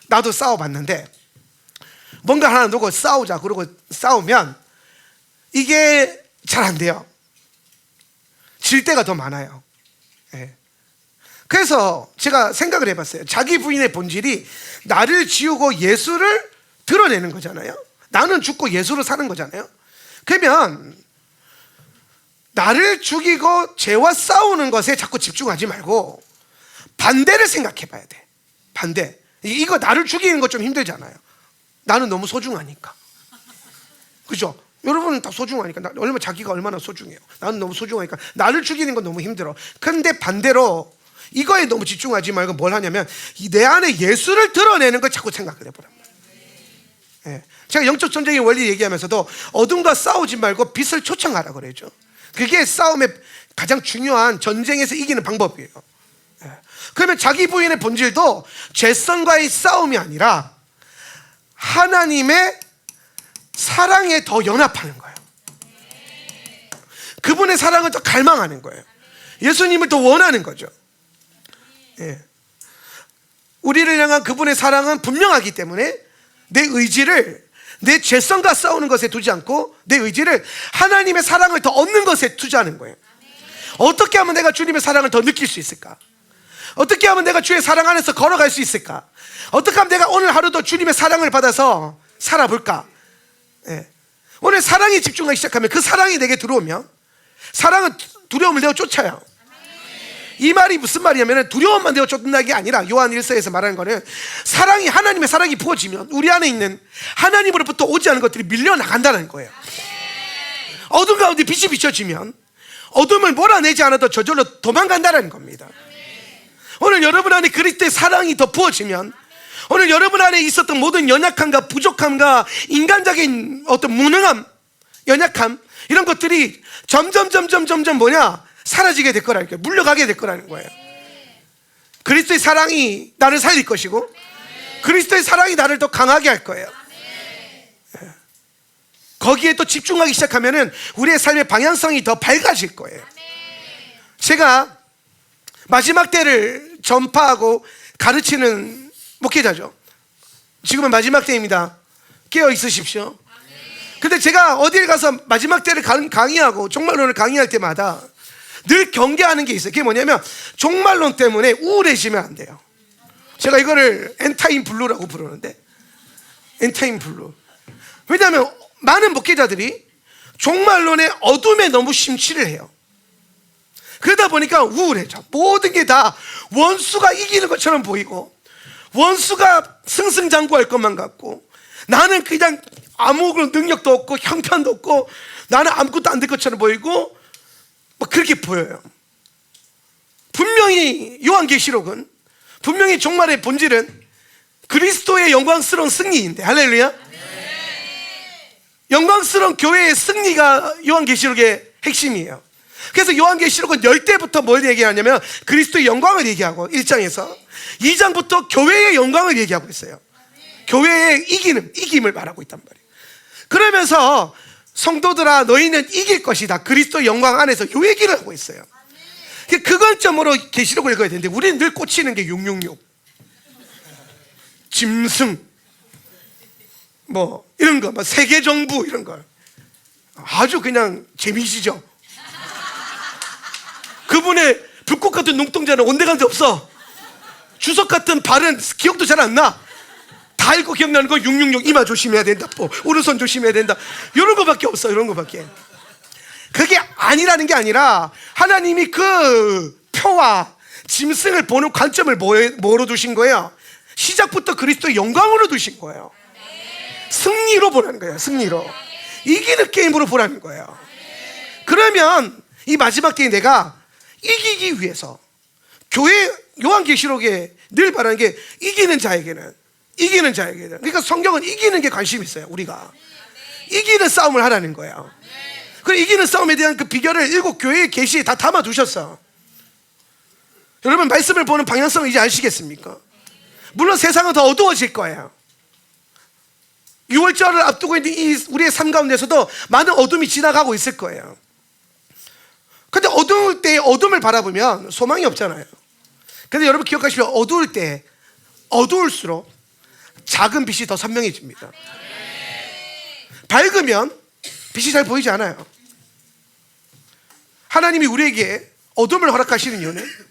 나도 싸워봤는데 뭔가 하나 놓고 싸우자 그러고 싸우면 이게 잘 안 돼요. 질 때가 더 많아요. 예. 그래서 제가 생각을 해봤어요. 자기 부인의 본질이 나를 지우고 예수를 드러내는 거잖아요. 나는 죽고 예수로 사는 거잖아요. 그러면 나를 죽이고 죄와 싸우는 것에 자꾸 집중하지 말고 반대를 생각해 봐야 돼. 반대. 이거 나를 죽이는 거 좀 힘들잖아요. 나는 너무 소중하니까. 그죠? 여러분은 다 소중하니까. 자기가 얼마나 소중해요. 나는 너무 소중하니까 나를 죽이는 건 너무 힘들어. 근데 반대로 이거에 너무 집중하지 말고 뭘 하냐면 내 안에 예수를 드러내는 걸 자꾸 생각을 해보란 말이에요. 예. 제가 영적 전쟁의 원리 얘기하면서도 어둠과 싸우지 말고 빛을 초청하라 그러죠. 그게 싸움의 가장 중요한 전쟁에서 이기는 방법이에요. 예. 그러면 자기 부인의 본질도 죄성과의 싸움이 아니라 하나님의 사랑에 더 연합하는 거예요. 그분의 사랑을 더 갈망하는 거예요. 예수님을 더 원하는 거죠. 예. 우리를 향한 그분의 사랑은 분명하기 때문에 내 의지를 내 죄성과 싸우는 것에 두지 않고 내 의지를 하나님의 사랑을 더 얻는 것에 투자하는 거예요. 어떻게 하면 내가 주님의 사랑을 더 느낄 수 있을까? 어떻게 하면 내가 주의 사랑 안에서 걸어갈 수 있을까? 어떻게 하면 내가 오늘 하루도 주님의 사랑을 받아서 살아볼까? 예. 오늘 사랑에 집중하기 시작하면 그 사랑이 내게 들어오면 사랑은 두려움을 내어 쫓아요. 이 말이 무슨 말이냐면 두려움만 내어 쫓는다는 게 아니라 요한 1서에서 말하는 거는 사랑이 하나님의 사랑이 부어지면 우리 안에 있는 하나님으로부터 오지 않은 것들이 밀려나간다는 거예요. 어둠 가운데 빛이 비춰지면 어둠을 몰아내지 않아도 저절로 도망간다는 겁니다. 오늘 여러분 안에 그리스도의 사랑이 더 부어지면 오늘 여러분 안에 있었던 모든 연약함과 부족함과 인간적인 어떤 무능함, 연약함 이런 것들이 점점 뭐냐? 사라지게 될 거라는 거예요. 물러가게 될 거라는 거예요. 그리스도의 사랑이 나를 살릴 것이고 그리스도의 사랑이 나를 더 강하게 할 거예요. 거기에 또 집중하기 시작하면은 우리의 삶의 방향성이 더 밝아질 거예요. 제가 마지막 때를 전파하고 가르치는 목회자죠. 지금은 마지막 때입니다. 깨어 있으십시오. 근데 제가 어딜 가서 마지막 때를 강의하고 종말론을 강의할 때마다 늘 경계하는 게 있어요. 그게 뭐냐면 종말론 때문에 우울해지면 안 돼요. 제가 이거를 엔타임 블루라고 부르는데 엔타임 블루. 왜냐하면 많은 목회자들이 종말론의 어둠에 너무 심취를 해요. 그러다 보니까 우울해져. 모든 게 다 원수가 이기는 것처럼 보이고 원수가 승승장구할 것만 같고 나는 그냥 아무 능력도 없고 형편도 없고 나는 아무것도 안 될 것처럼 보이고 막 그렇게 보여요. 분명히 요한계시록은 분명히 종말의 본질은 그리스도의 영광스러운 승리인데, 할렐루야. 영광스러운 교회의 승리가 요한계시록의 핵심이에요. 그래서 요한계시록은 열 때부터 뭘 얘기하냐면 그리스도의 영광을 얘기하고 1장에서 2장부터 교회의 영광을 얘기하고 있어요. 교회의 이김을 말하고 있단 말이에요. 그러면서 성도들아 너희는 이길 것이다, 그리스도의 영광 안에서 요 얘기를 하고 있어요. 그 관점으로 계시록을 읽어야 되는데 우리는 늘 꽂히는 게 666 짐승 뭐 이런 거, 뭐 세계정부 이런 거 아주 그냥 재미지죠. 그분의 불꽃 같은 눈동자는 온데간데 없어. 주석 같은 발은 기억도 잘 안 나. 다 읽고 기억나는 거 666 이마 조심해야 된다, 오른손 조심해야 된다, 이런 거밖에 없어. 이런 거밖에. 그게 아니라는 게 아니라 하나님이 그 표와 짐승을 보는 관점을 뭐로 두신 거예요? 시작부터 그리스도의 영광으로 두신 거예요. 승리로 보라는 거예요. 승리로. 이기는 게임으로 보라는 거예요. 그러면 이 마지막 때에 내가 이기기 위해서 교회 요한계시록에 늘 말하는 게 이기는 자에게는 그러니까 성경은 이기는 게 관심이 있어요. 우리가 이기는 싸움을 하라는 거예요. 그 이기는 싸움에 대한 그 비결을 7교회의 계시에 다 담아두셨어. 여러분 말씀을 보는 방향성을 이제 아시겠습니까? 물론 세상은 더 어두워질 거예요. 6월절을 앞두고 있는 이 우리의 삶 가운데서도 많은 어둠이 지나가고 있을 거예요. 근데 어두울 때 어둠을 바라보면 소망이 없잖아요. 근데 여러분 기억하시면 어두울 때 어두울수록 작은 빛이 더 선명해집니다. 밝으면 빛이 잘 보이지 않아요. 하나님이 우리에게 어둠을 허락하시는 이유는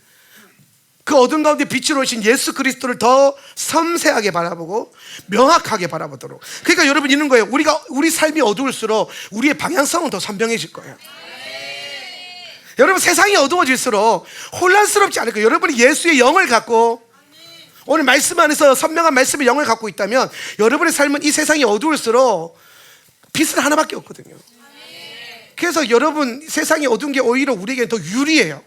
그 어둠 가운데 빛으로 오신 예수 그리스도를 더 섬세하게 바라보고 명확하게 바라보도록. 그러니까 여러분 있는 거예요. 우리 삶이 어두울수록 우리의 방향성은 더 선명해질 거예요. 여러분 세상이 어두워질수록 혼란스럽지 않을 거예요. 여러분이 예수의 영을 갖고 오늘 말씀 안에서 선명한 말씀의 영을 갖고 있다면 여러분의 삶은 이 세상이 어두울수록 빛은 하나밖에 없거든요. 그래서 여러분 세상이 어두운 게 오히려 우리에게 더 유리해요.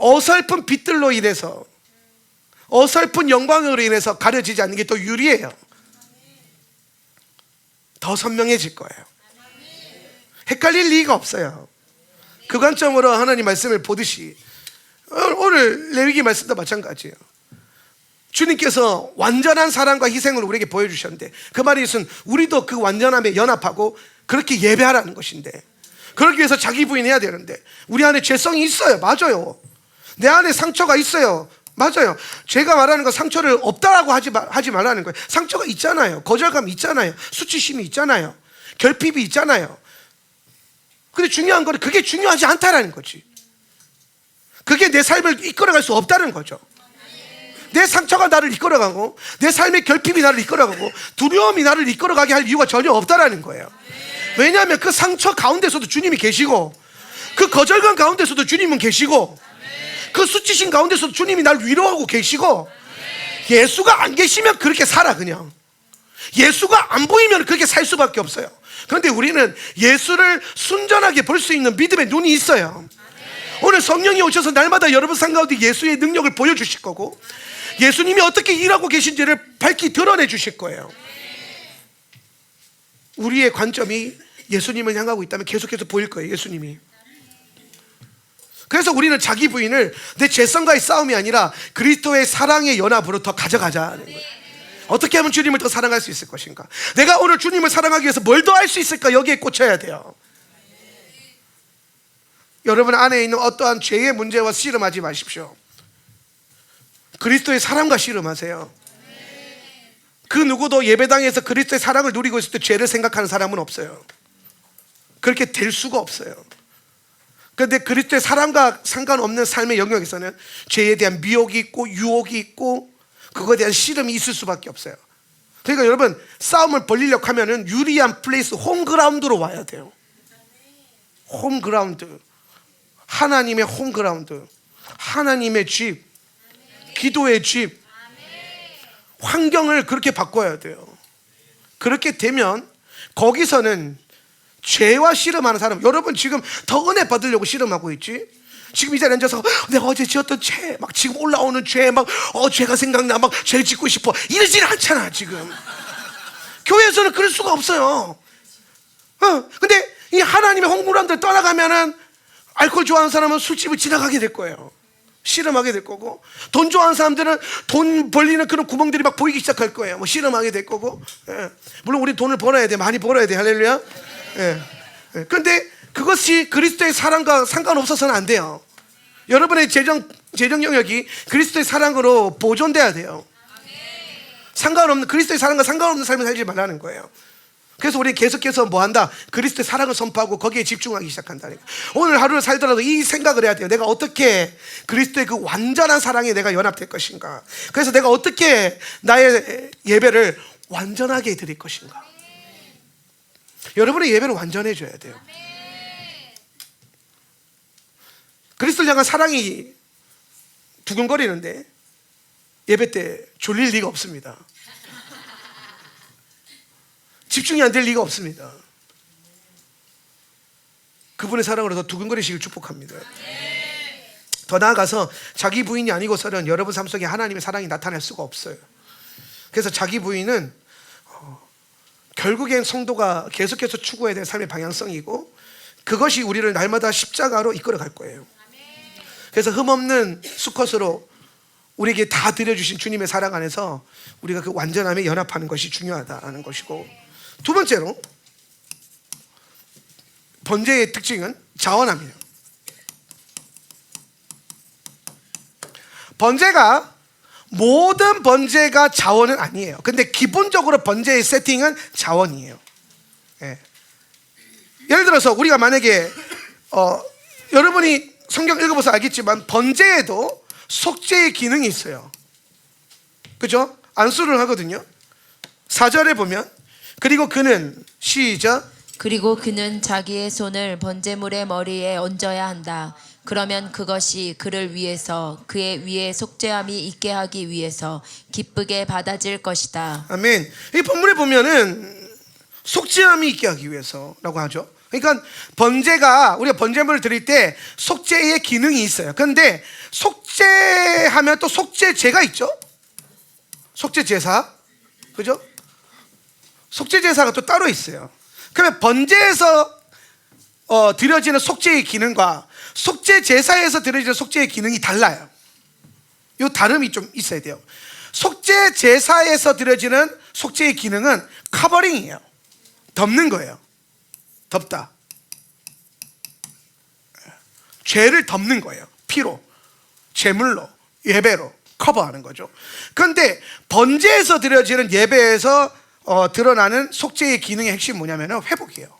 어설픈 빛들로 인해서, 어설픈 영광으로 인해서 가려지지 않는 게 더 유리해요. 더 선명해질 거예요. 헷갈릴 리가 없어요. 그 관점으로 하나님 말씀을 보듯이 오늘 레위기 말씀도 마찬가지예요. 주님께서 완전한 사랑과 희생을 우리에게 보여주셨는데 그 말이 있으면 우리도 그 완전함에 연합하고 그렇게 예배하라는 것인데, 그러기 위해서 자기 부인해야 되는데 우리 안에 죄성이 있어요. 맞아요. 내 안에 상처가 있어요. 맞아요. 제가 말하는 거 상처를 없다라고 하지 말라는 거예요. 상처가 있잖아요. 거절감이 있잖아요. 수치심이 있잖아요. 결핍이 있잖아요. 근데 중요한 건 그게 중요하지 않다라는 거지. 그게 내 삶을 이끌어갈 수 없다는 거죠. 내 상처가 나를 이끌어가고 내 삶의 결핍이 나를 이끌어가고 두려움이 나를 이끌어가게 할 이유가 전혀 없다라는 거예요. 왜냐하면 그 상처 가운데서도 주님이 계시고 그 거절감 가운데서도 주님은 계시고 그 수치심 가운데서도 주님이 날 위로하고 계시고, 예수가 안 계시면 그렇게 살아. 그냥 예수가 안 보이면 그렇게 살 수밖에 없어요. 그런데 우리는 예수를 순전하게 볼 수 있는 믿음의 눈이 있어요. 오늘 성령이 오셔서 날마다 여러분 삶 가운데 예수의 능력을 보여주실 거고 예수님이 어떻게 일하고 계신지를 밝히 드러내 주실 거예요. 우리의 관점이 예수님을 향하고 있다면 계속해서 보일 거예요. 예수님이. 그래서 우리는 자기 부인을 내 죄성과의 싸움이 아니라 그리스도의 사랑의 연합으로 더 가져가자는 거예요. 어떻게 하면 주님을 더 사랑할 수 있을 것인가? 내가 오늘 주님을 사랑하기 위해서 뭘 더 할 수 있을까? 여기에 꽂혀야 돼요. 여러분 안에 있는 어떠한 죄의 문제와 씨름하지 마십시오. 그리스도의 사랑과 씨름하세요. 그 누구도 예배당에서 그리스도의 사랑을 누리고 있을 때 죄를 생각하는 사람은 없어요. 그렇게 될 수가 없어요. 그런데 그리스도의 사랑과 상관없는 삶의 영역에서는 죄에 대한 미혹이 있고 유혹이 있고 그거에 대한 씨름이 있을 수밖에 없어요. 그러니까 여러분 싸움을 벌리려고 하면은 유리한 플레이스, 홈그라운드로 와야 돼요. 홈그라운드, 하나님의 홈그라운드, 하나님의 집, 기도의 집, 환경을 그렇게 바꿔야 돼요. 그렇게 되면 거기서는 죄와 씨름하는 사람, 여러분 지금 더 은혜 받으려고 씨름하고 있지? 지금 이 자리에 앉아서 내가 어제 지었던 죄, 막 지금 올라오는 죄, 막 죄가 생각나, 막 죄 짓고 싶어 이러지는 않잖아. 지금 교회에서는 그럴 수가 없어요. 근데 이 하나님의 홍보람들 떠나가면은 알코올 좋아하는 사람은 술집을 지나가게 될 거예요. 씨름하게 될 거고, 돈 좋아하는 사람들은 돈 벌리는 그런 구멍들이 막 보이기 시작할 거예요. 뭐 씨름하게 될 거고. 물론 우리 돈을 벌어야 돼, 많이 벌어야 돼. 할렐루야. 그런데 그것이 그리스도의 사랑과 상관없어서는 안 돼요. 여러분의 재정 영역이 그리스도의 사랑으로 보존돼야 돼요. 상관없는, 그리스도의 사랑과 상관없는 삶을 살지 말라는 거예요. 그래서 우리 계속해서 뭐 한다? 그리스도의 사랑을 선포하고 거기에 집중하기 시작한다니까. 오늘 하루를 살더라도 이 생각을 해야 돼요. 내가 어떻게 그리스도의 그 완전한 사랑에 내가 연합될 것인가. 그래서 내가 어떻게 나의 예배를 완전하게 드릴 것인가. 여러분의 예배를 완전해져야 돼요. 그리스도를 향한 사랑이 두근거리는데 예배 때 졸릴 리가 없습니다. 집중이 안 될 리가 없습니다. 그분의 사랑으로 더 두근거리시길 축복합니다. 더 나아가서 자기 부인이 아니고서는 여러분 삶 속에 하나님의 사랑이 나타날 수가 없어요. 그래서 자기 부인은 결국엔 성도가 계속해서 추구해야 될 삶의 방향성이고, 그것이 우리를 날마다 십자가로 이끌어 갈 거예요. 그래서 흠없는 수컷으로 우리에게 다 드려주신 주님의 사랑 안에서 우리가 그 완전함에 연합하는 것이 중요하다는 것이고, 두 번째로 번제의 특징은 자원함이에요. 번제가, 모든 번제가 자원은 아니에요. 근데 기본적으로 번제의 세팅은 자원이에요. 예를 들어서 우리가 만약에 여러분이 성경 읽어봐서 알겠지만 번제에도 속죄의 기능이 있어요. 그죠? 안수를 하거든요. 4절에 보면, 그리고 그는, 시작, 그리고 그는 자기의 손을 번제물의 머리에 얹어야 한다. 그러면 그것이 그를 위해서 그의 위에 속죄함이 있게 하기 위해서 기쁘게 받아질 것이다. 아멘. 이 본문에 보면은 속죄함이 있게 하기 위해서라고 하죠. 그러니까 번제가, 우리가 번제물을 드릴 때 속죄의 기능이 있어요. 그런데 속죄하면 또 속죄제가 있죠. 속죄제사, 그죠? 속죄제사가 또 따로 있어요. 그러면 번제에서 드려지는 속죄의 기능과 속죄제사에서 드려지는 속죄의 기능이 달라요. 이 다름이 좀 있어야 돼요. 속죄제사에서 드려지는 속죄의 기능은 커버링이에요. 덮는 거예요. 덮다. 죄를 덮는 거예요. 피로, 제물로, 예배로 커버하는 거죠. 그런데 번제에서 드려지는 예배에서 드러나는 속죄의 기능의 핵심이 뭐냐면 회복이에요.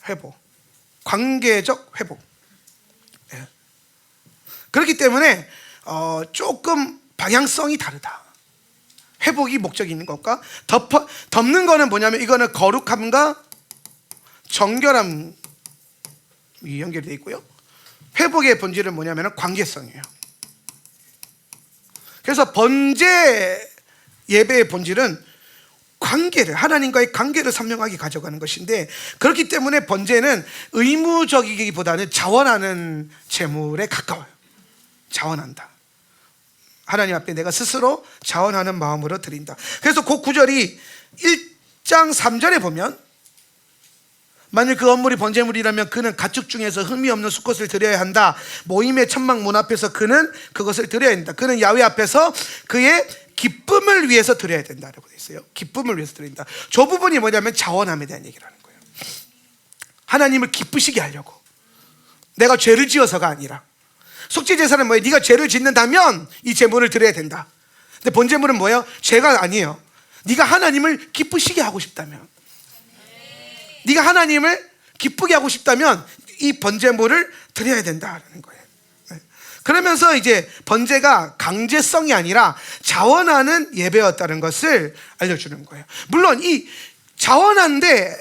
회복, 관계적 회복. 그렇기 때문에 조금 방향성이 다르다. 회복이 목적이 있는 것과 덮는 거는 뭐냐면, 이거는 거룩함과 정결함이 연결되어 있고요. 회복의 본질은 뭐냐면 관계성이에요. 그래서 번제 예배의 본질은 관계를, 하나님과의 관계를 선명하게 가져가는 것인데, 그렇기 때문에 번제는 의무적이기보다는 자원하는 제물에 가까워요. 자원한다. 하나님 앞에 내가 스스로 자원하는 마음으로 드린다. 그래서 그 구절이 1장 3절에 보면, 만일 그 헌물이 번제물이라면 그는 가축 중에서 흠이 없는 수컷을 드려야 한다. 모임의 천막 문 앞에서 그는 그것을 드려야 한다. 그는 야훼 앞에서 그의 기쁨을 위해서 드려야 된다라고 되어 있어요. 기쁨을 위해서 드린다. 저 부분이 뭐냐면 자원함에 대한 얘기를 하는 거예요. 하나님을 기쁘시게 하려고. 내가 죄를 지어서가 아니라. 속죄제사는 뭐예요? 네가 죄를 짓는다면 이 제물을 드려야 된다. 근데 번제물은 뭐예요? 죄가 아니에요. 네가 하나님을 기쁘시게 하고 싶다면, 네가 하나님을 기쁘게 하고 싶다면 이 번제물을 드려야 된다라는 거예요. 그러면서 이제 번제가 강제성이 아니라 자원하는 예배였다는 것을 알려주는 거예요. 물론 이 자원한데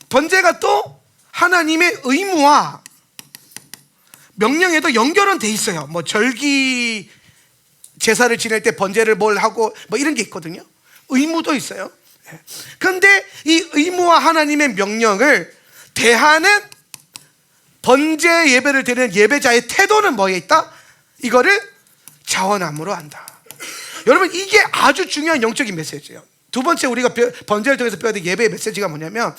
번제가 또 하나님의 의무와 명령에도 연결은 돼 있어요. 뭐 절기 제사를 지낼 때 번제를 뭘 하고 뭐 이런 게 있거든요. 의무도 있어요. 그런데 이 의무와 하나님의 명령을 대하는 번제 예배를 드리는 예배자의 태도는 뭐에 있다? 이거를 자원함으로 한다. 여러분, 이게 아주 중요한 영적인 메시지예요. 두 번째 우리가 번제를 통해서 배워야 될 예배의 메시지가 뭐냐면,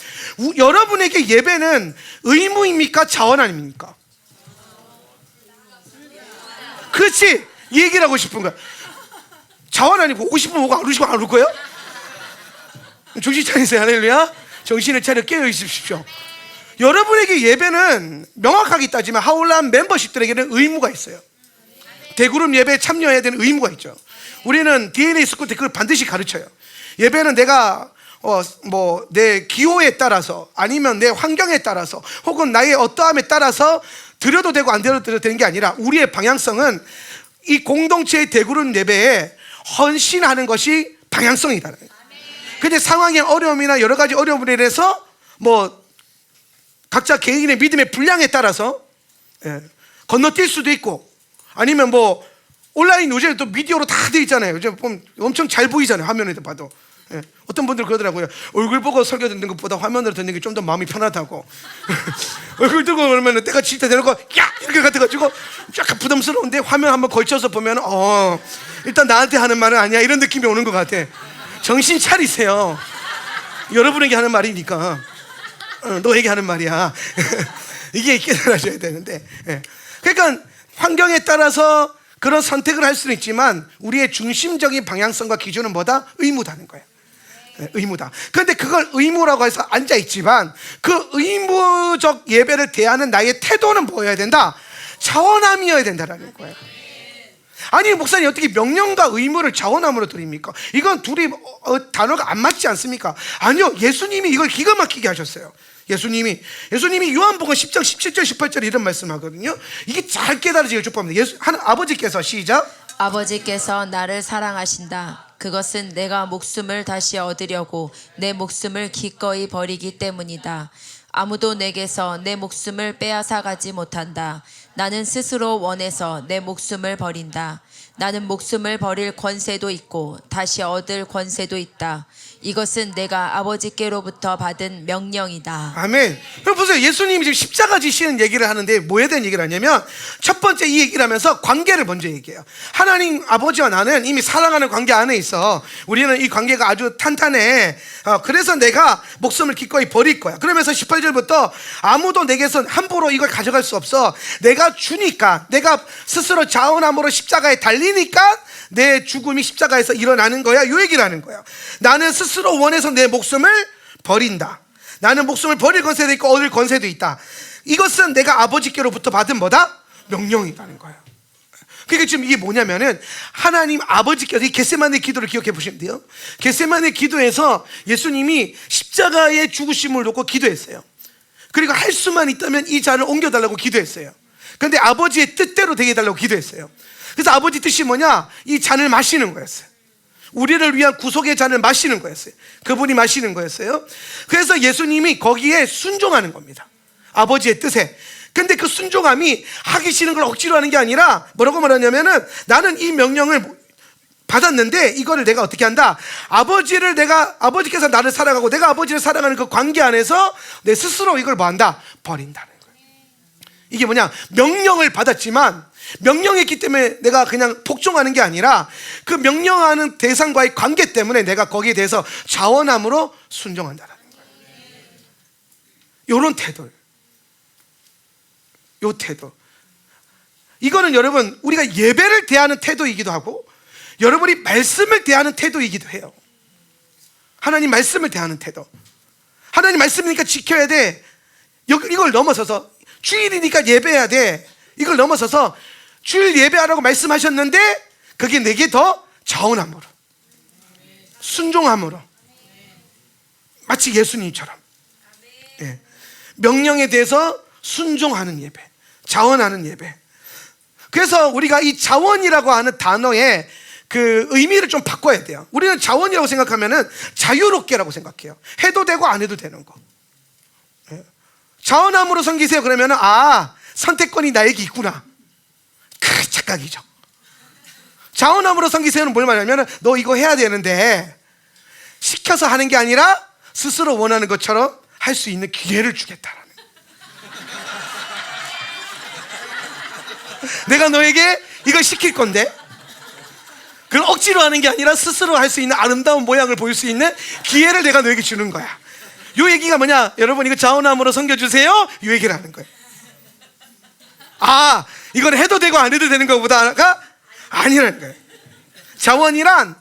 여러분에게 예배는 의무입니까? 자원 아닙니까? 그렇지, 이 얘기를 하고 싶은 거야. 자원 아니고 오고 싶으면 오고 안 오시면 안 올 거예요? 정신 차리세요. 할렐루야. 정신을 차려 깨어 있으십시오. 여러분에게 예배는 명확하게 따지면 하울람 멤버십들에게는 의무가 있어요. 대그룹 예배에 참여해야 되는 의무가 있죠. 우리는 DNA 스쿨 때 그걸 반드시 가르쳐요. 예배는 내가 내 기호에 따라서, 아니면 내 환경에 따라서, 혹은 나의 어떠함에 따라서 드려도 되고 안 드려도 되는 게 아니라, 우리의 방향성은 이 공동체의 대그룹 예배에 헌신하는 것이 방향성이다. 근데 상황의 어려움이나 여러 가지 어려움에 대해서 각자 개인의 믿음의 분량에 따라서 건너뛸 수도 있고, 아니면 온라인 요새 또 미디어로 다 돼 있잖아요. 요즘 보면 엄청 잘 보이잖아요. 화면에도 봐도. 어떤 분들 그러더라고요. 얼굴 보고 설교 듣는 것보다 화면으로 듣는 게 좀 더 마음이 편하다고. 얼굴 들고 그러면 때가 칠 때 되는 거, 야! 이렇게 같아가지고 약간 부담스러운데, 화면 한번 걸쳐서 보면 일단 나한테 하는 말은 아니야, 이런 느낌이 오는 것 같아. 정신 차리세요. 여러분에게 하는 말이니까. 너에게 하는 말이야. 이게 깨달아져야 되는데. 그러니까 환경에 따라서 그런 선택을 할 수는 있지만, 우리의 중심적인 방향성과 기준은 뭐다? 의무다는 거예요. 의무다. 그런데 그걸 의무라고 해서 앉아있지만, 그 의무적 예배를 대하는 나의 태도는 뭐여야 된다? 자원함이어야 된다는 거예요. 아니, 목사님 어떻게 명령과 의무를 자원함으로 드립니까? 이건 둘이 단어가 안 맞지 않습니까? 아니요, 예수님이 이걸 기가 막히게 하셨어요. 예수님이 요한복음 10장 17절 18절 이런 말씀하거든요. 이게 잘 깨달아지길 축복합니다. 아버지께서, 시작. 아버지께서 나를 사랑하신다. 그것은 내가 목숨을 다시 얻으려고 내 목숨을 기꺼이 버리기 때문이다. 아무도 내게서 내 목숨을 빼앗아 가지 못한다. 나는 스스로 원해서 내 목숨을 버린다. 나는 목숨을 버릴 권세도 있고 다시 얻을 권세도 있다. 이것은 내가 아버지께로부터 받은 명령이다. 아멘. 그럼 보세요. 예수님이 지금 십자가 지시는 얘기를 하는데 뭐에 대한 얘기를 하냐면, 첫 번째 이 얘기를 하면서 관계를 먼저 얘기해요. 하나님 아버지와 나는 이미 사랑하는 관계 안에 있어. 우리는 이 관계가 아주 탄탄해. 그래서 내가 목숨을 기꺼이 버릴 거야. 그러면서 18절부터 아무도 내게서 함부로 이걸 가져갈 수 없어. 내가 주니까, 내가 스스로 자원함으로 십자가에 달리니까 내 죽음이 십자가에서 일어나는 거야. 이 얘기를 하는 거야. 나는 스스로 원해서 내 목숨을 버린다. 나는 목숨을 버릴 권세도 있고 얻을 권세도 있다. 이것은 내가 아버지께로부터 받은 뭐다? 명령이라는 거야. 그러니까 지금 이게 뭐냐면은, 하나님 아버지께서 이 겟세마네 기도를 기억해 보시면 돼요. 겟세마네 기도에서 예수님이 십자가의 죽으심을 놓고 기도했어요. 그리고 할 수만 있다면 이 잔을 옮겨달라고 기도했어요. 그런데 아버지의 뜻대로 되게 해달라고 기도했어요. 그래서 아버지 뜻이 뭐냐? 이 잔을 마시는 거였어요. 우리를 위한 구속의 잔을 마시는 거였어요. 그분이 마시는 거였어요. 그래서 예수님이 거기에 순종하는 겁니다. 아버지의 뜻에. 근데 그 순종함이 하기 싫은 걸 억지로 하는 게 아니라, 뭐라고 말하냐면은, 나는 이 명령을 받았는데 이거를 내가 어떻게 한다? 아버지께서 나를 사랑하고 내가 아버지를 사랑하는 그 관계 안에서 내 스스로 이걸 뭐 한다? 버린다는 거예요. 이게 뭐냐? 명령을 받았지만, 명령했기 때문에 내가 그냥 복종하는 게 아니라, 그 명령하는 대상과의 관계 때문에 내가 거기에 대해서 자원함으로 순종한다는 거예요. 요런 태도. 요 태도. 이거는 여러분, 우리가 예배를 대하는 태도이기도 하고, 여러분이 말씀을 대하는 태도이기도 해요. 하나님 말씀을 대하는 태도. 하나님 말씀이니까 지켜야 돼. 이걸 넘어서서 주일이니까 예배해야 돼. 이걸 넘어서서 주일 예배하라고 말씀하셨는데, 그게 내게 더 자원함으로, 순종함으로, 마치 예수님처럼, 명령에 대해서 순종하는 예배, 자원하는 예배. 그래서 우리가 이 자원이라고 하는 단어의 그 의미를 좀 바꿔야 돼요. 우리는 자원이라고 생각하면은 자유롭게라고 생각해요. 해도 되고 안 해도 되는 거. 자원함으로 섬기세요 그러면은, 선택권이 나에게 있구나. 그 착각이죠. 자원함으로 섬기세요는 뭘 말하냐면은, 너 이거 해야 되는데 시켜서 하는 게 아니라 스스로 원하는 것처럼 할 수 있는 기회를 주겠다라는. 내가 너에게 이걸 시킬 건데, 그걸 억지로 하는 게 아니라 스스로 할 수 있는 아름다운 모양을 보일 수 있는 기회를 내가 너에게 주는 거야. 요 얘기가 뭐냐? 여러분, 이거 자원함으로 섬겨주세요, 요 얘기를 하는 거예요. 아, 이건 해도 되고 안 해도 되는 것보다가 아니라는 거예요. 자원이란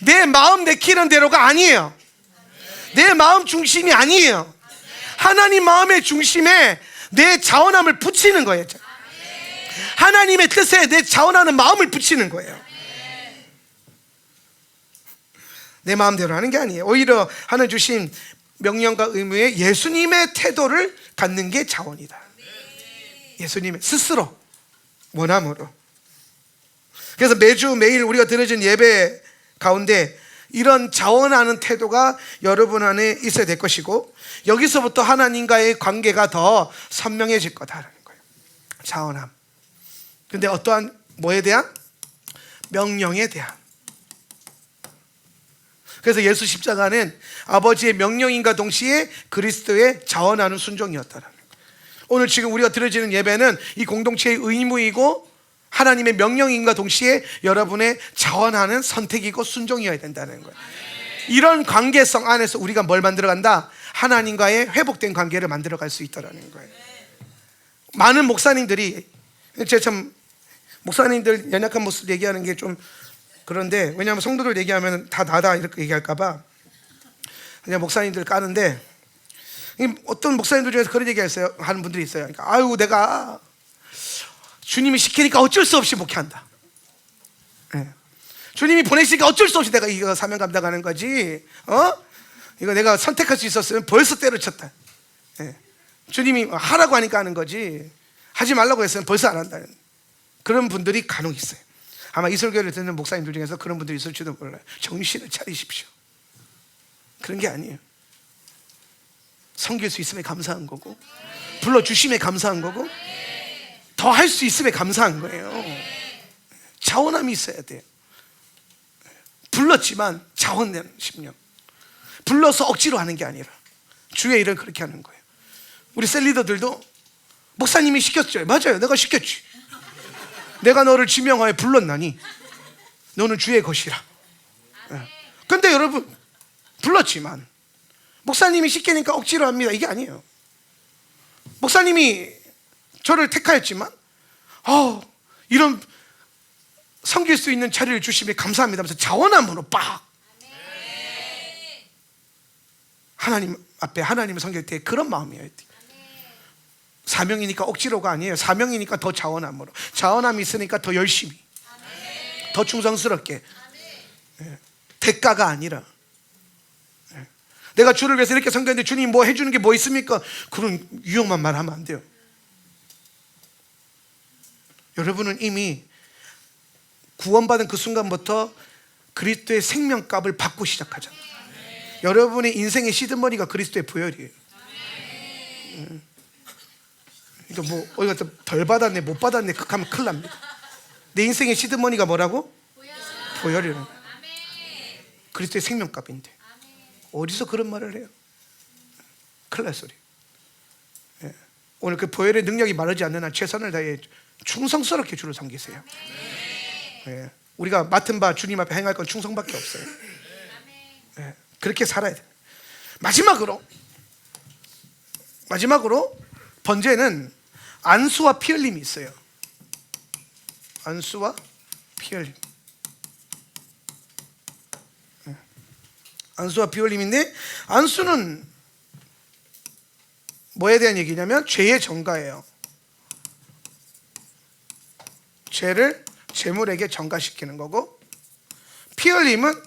내 마음 내키는 대로가 아니에요. 내 마음 중심이 아니에요. 하나님 마음의 중심에 내 자원함을 붙이는 거예요. 하나님의 뜻에 내 자원하는 마음을 붙이는 거예요. 내 마음대로 하는 게 아니에요. 오히려 하나님 주신 명령과 의무에 예수님의 태도를 갖는 게 자원이다. 예수님의 스스로 원함으로. 그래서 매주 매일 우리가 드려진 예배 가운데 이런 자원하는 태도가 여러분 안에 있어야 될 것이고, 여기서부터 하나님과의 관계가 더 선명해질 거다라는 거예요. 자원함. 근데 어떠한 뭐에 대한? 명령에 대한. 그래서 예수 십자가는 아버지의 명령인과 동시에 그리스도의 자원하는 순종이었다라는 거예요. 오늘 지금 우리가 드려지는 예배는 이 공동체의 의무이고 하나님의 명령인과 동시에 여러분의 자원하는 선택이고 순종이어야 된다는 거예요. 이런 관계성 안에서 우리가 뭘 만들어간다? 하나님과의 회복된 관계를 만들어갈 수 있다는 거예요. 많은 목사님들이, 제가 참 목사님들 연약한 모습 얘기하는 게 좀 그런데, 왜냐하면 성도들 얘기하면 다 나다 이렇게 얘기할까봐 그냥 목사님들 까는데, 어떤 목사님들 중에서 그런 얘기했어요. 하는 분들이 있어요. 그러니까, 아유, 내가 주님이 시키니까 어쩔 수 없이 목회한다. 네. 주님이 보내시니까 어쩔 수 없이 내가 이거 사명 감당하는 거지. 이거 내가 선택할 수 있었으면 벌써 때려쳤다. 네. 주님이 하라고 하니까 하는 거지, 하지 말라고 했으면 벌써 안 한다는 그런 분들이 간혹 있어요. 아마 이 설교를 듣는 목사님들 중에서 그런 분들이 있을지도 몰라요. 정신을 차리십시오. 그런 게 아니에요. 섬길 수 있음에 감사한 거고, 불러주심에 감사한 거고, 더 할 수 있음에 감사한 거예요. 자원함이 있어야 돼요. 불렀지만 자원되는 심령. 불러서 억지로 하는 게 아니라 주의 일을 그렇게 하는 거예요. 우리 셀리더들도 목사님이 시켰죠. 맞아요, 내가 시켰지. 내가 너를 지명하여 불렀나니 너는 주의 것이라. 근데 여러분, 불렀지만 목사님이 시키니까 억지로 합니다, 이게 아니에요. 목사님이 저를 택하였지만 이런 섬길 수 있는 자리를 주심에 감사합니다 하면서 자원함으로 빡 하나님 앞에 하나님을 섬길 때 그런 마음이어야 돼요. 사명이니까 억지로가 아니에요. 사명이니까 더 자원함으로, 자원함이 있으니까 더 열심히, 더 충성스럽게. 대가가 아니라. 내가 주를 위해서 이렇게 섬겼는데 주님 뭐 해주는 게 뭐 있습니까? 그런 위험한 말 하면 안 돼요. 여러분은 이미 구원받은 그 순간부터 그리스도의 생명값을 받고 시작하잖아요. 여러분의 인생의 시드머니가 그리스도의 보혈이에요. 그러니까 뭐 어디 가서 덜 받았네, 못 받았네 하면 큰일 납니다. 내 인생의 시드머니가 뭐라고? 보혈이라는 거예요. 그리스도의 생명값인데 어디서 그런 말을 해요? 큰일 날 소리. 오늘 그 보혈의 능력이 마르지 않는 한 최선을 다해 충성스럽게 주를 섬기세요. 우리가 맡은 바 주님 앞에 행할 건 충성밖에 없어요. 그렇게 살아야 돼요. 마지막으로 번제는 안수와 피 흘림이 있어요. 안수와 피 흘림. 안수와 피 흘림인데, 안수는 뭐에 대한 얘기냐면 죄의 전가예요. 죄를 제물에게 전가시키는 거고, 피 흘림은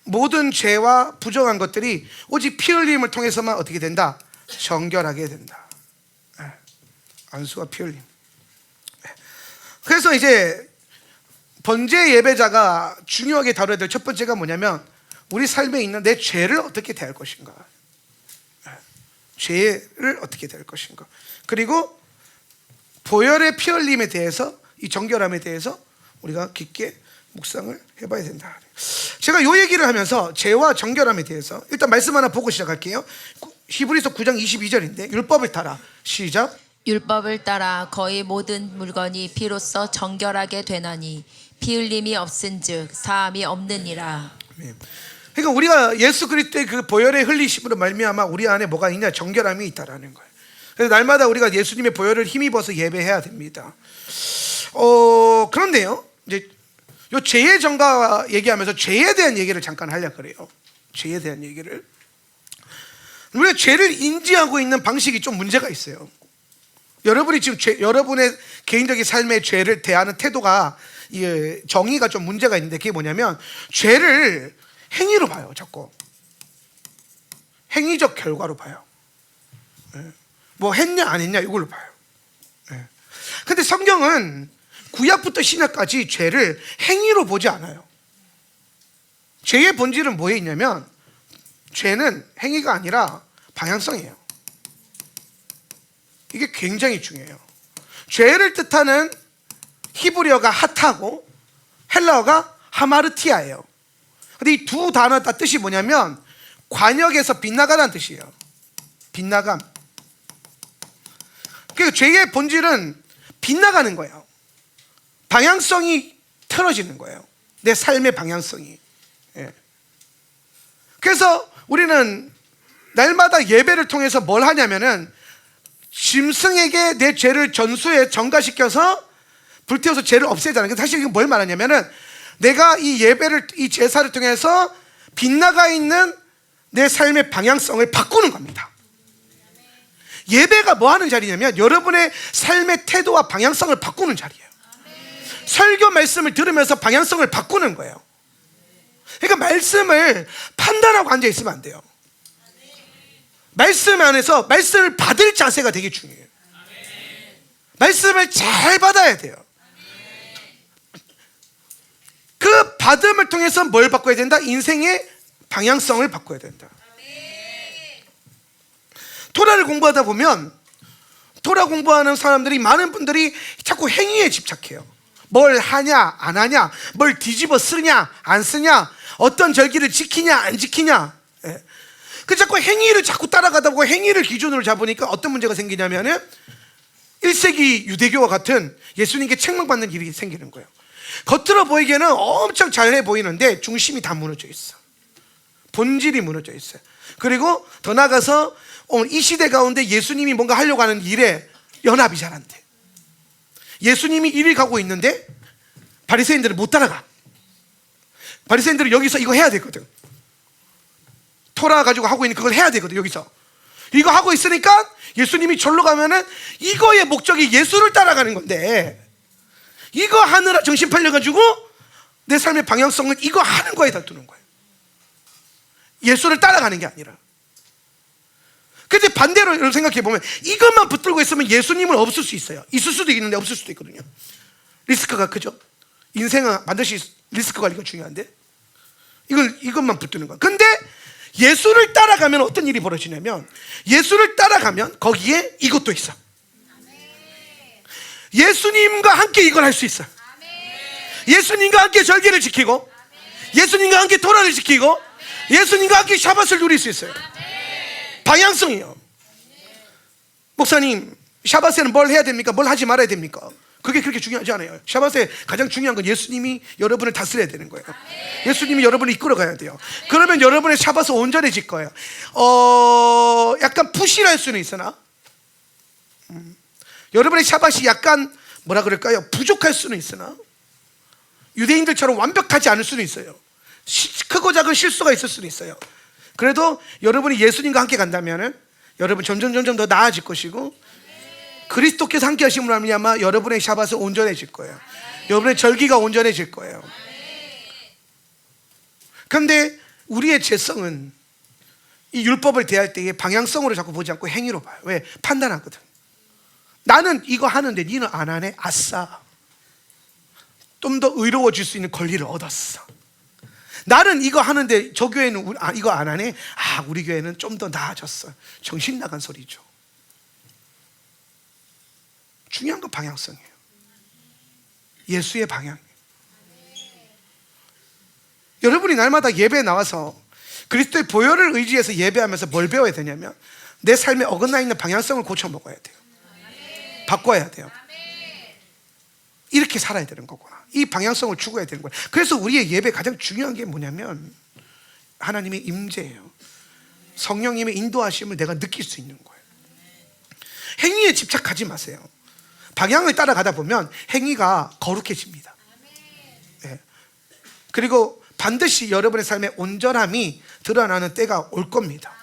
모든 죄와 부정한 것들이 오직 피 흘림을 통해서만 어떻게 된다? 정결하게 된다. 안수와 피 흘림. 그래서 이제 번제 예배자가 중요하게 다뤄야 될 첫 번째가 뭐냐면, 우리 삶에 있는 내 죄를 어떻게 대할 것인가, 죄를 어떻게 대할 것인가, 그리고 보혈의 피 흘림에 대해서, 이 정결함에 대해서 우리가 깊게 묵상을 해봐야 된다. 제가 이 얘기를 하면서 죄와 정결함에 대해서 일단 말씀 하나 보고 시작할게요. 히브리서 9장 22절인데, 율법을 따라, 시작. 율법을 따라 거의 모든 물건이 피로써 정결하게 되나니 피 흘림이 없은즉 사함이 없느니라. 그러니까 우리가 예수 그리스도의 그 보혈의 흘리심으로 말미암아 우리 안에 뭐가 있냐? 정결함이 있다라는 거예요. 그래서 날마다 우리가 예수님의 보혈을 힘입어서 예배해야 됩니다. 그런데요, 이제 요 죄의 정가 얘기하면서 죄에 대한 얘기를 잠깐 하려고 그래요. 죄에 대한 얘기를. 우리가 죄를 인지하고 있는 방식이 좀 문제가 있어요. 여러분이 지금 여러분의 개인적인 삶의 죄를 대하는 태도가 정의가 좀 문제가 있는데, 그게 뭐냐면 죄를 행위로 봐요. 자꾸 행위적 결과로 봐요. 뭐 했냐 안 했냐 이걸로 봐요. 근데 성경은 구약부터 신약까지 죄를 행위로 보지 않아요. 죄의 본질은 뭐에 있냐면 죄는 행위가 아니라 방향성이에요. 이게 굉장히 중요해요. 죄를 뜻하는 히브리어가 하타고 헬라어가 하마르티아예요. 근데 이 두 단어 다 뜻이 뭐냐면 관역에서 빗나가다는 뜻이에요. 빗나감. 그러니까 죄의 본질은 빗나가는 거예요. 방향성이 틀어지는 거예요. 내 삶의 방향성이. 그래서 우리는 날마다 예배를 통해서 뭘 하냐면은 짐승에게 내 죄를 전수에 전가시켜서 불태워서 죄를 없애잖아요. 사실 이게 뭘 말하냐면은 내가 이 예배를, 이 제사를 통해서 빗나가 있는 내 삶의 방향성을 바꾸는 겁니다. 예배가 뭐 하는 자리냐면 여러분의 삶의 태도와 방향성을 바꾸는 자리예요. 설교 말씀을 들으면서 방향성을 바꾸는 거예요. 그러니까 말씀을 판단하고 앉아 있으면 안 돼요. 말씀 안에서 말씀을 받을 자세가 되게 중요해요. 말씀을 잘 받아야 돼요. 그 받음을 통해서 뭘 바꿔야 된다? 인생의 방향성을 바꿔야 된다. 토라를 공부하다 보면 토라 공부하는 사람들이, 많은 분들이 자꾸 행위에 집착해요. 뭘 하냐 안 하냐, 뭘 뒤집어 쓰냐 안 쓰냐, 어떤 절기를 지키냐 안 지키냐. 그 자꾸 행위를 자꾸 따라가다 보고 행위를 기준으로 잡으니까 어떤 문제가 생기냐면은 1세기 유대교와 같은 예수님께 책망받는 일이 생기는 거예요. 겉으로 보이기에는 엄청 잘해 보이는데 중심이 다 무너져 있어. 본질이 무너져 있어요. 그리고 더 나아가서 오늘 이 시대 가운데 예수님이 뭔가 하려고 하는 일에 연합이 잘 안 돼. 예수님이 일을 가고 있는데 바리새인들은 못 따라가. 바리새인들은 여기서 이거 해야 되거든. 토라 가지고 하고 있는 그걸 해야 되거든. 여기서 이거 하고 있으니까 예수님이 절로 가면은 이거의 목적이 예수를 따라가는 건데, 이거 하느라 정신 팔려가지고 내 삶의 방향성은 이거 하는 거에 다 두는 거예요. 예수를 따라가는 게 아니라. 근데 반대로 이런 생각해 보면 이것만 붙들고 있으면 예수님은 없을 수 있어요. 있을 수도 있는데 없을 수도 있거든요. 리스크가 크죠. 인생은 반드시 리스크 관리가 중요한데 이것만 붙드는 거예요. 근데 예수를 따라가면 어떤 일이 벌어지냐면, 예수를 따라가면 거기에 이것도 있어. 예수님과 함께 이걸 할 수 있어. 예수님과 함께 절기를 지키고, 예수님과 함께 토라를 지키고, 예수님과 함께 샤밧을 누릴 수 있어요. 방향성이요. 목사님, 샤밧에는 뭘 해야 됩니까? 뭘 하지 말아야 됩니까? 그게 그렇게 중요하지 않아요. 샤밧에 가장 중요한 건 예수님이 여러분을 다스려야 되는 거예요. 예수님이 여러분을 이끌어 가야 돼요. 그러면 여러분의 샤밧은 온전해질 거예요. 약간 푸시할 수는 있으나 여러분의 샤밧이 약간 뭐라 그럴까요? 부족할 수는 있으나 유대인들처럼 완벽하지 않을 수는 있어요. 크고 작은 실수가 있을 수는 있어요. 그래도 여러분이 예수님과 함께 간다면은 여러분 점점 더 나아질 것이고, 그리스도께서 함께 하심으로 말미암아 여러분의 샤밧은 온전해질 거예요. 여러분의 절기가 온전해질 거예요. 그런데 우리의 죄성은 이 율법을 대할 때에 방향성으로 자꾸 보지 않고 행위로 봐요. 왜? 판단하거든. 나는 이거 하는데 니는 안 하네? 아싸, 좀 더 의로워질 수 있는 권리를 얻었어. 나는 이거 하는데 저 교회는 이거 안 하네? 아, 우리 교회는 좀 더 나아졌어. 정신 나간 소리죠. 중요한 건 방향성이에요. 예수의 방향. 여러분이 날마다 예배에 나와서 그리스도의 보혈을 의지해서 예배하면서 뭘 배워야 되냐면 내 삶에 어긋나 있는 방향성을 고쳐 먹어야 돼요. 바꿔야 돼요. 이렇게 살아야 되는 거구나. 이 방향성을 추구해야 되는 거예요. 그래서 우리의 예배 가장 중요한 게 뭐냐면 하나님의 임재예요. 성령님의 인도하심을 내가 느낄 수 있는 거예요. 행위에 집착하지 마세요. 방향을 따라가다 보면 행위가 거룩해집니다. 네. 그리고 반드시 여러분의 삶의 온전함이 드러나는 때가 올 겁니다.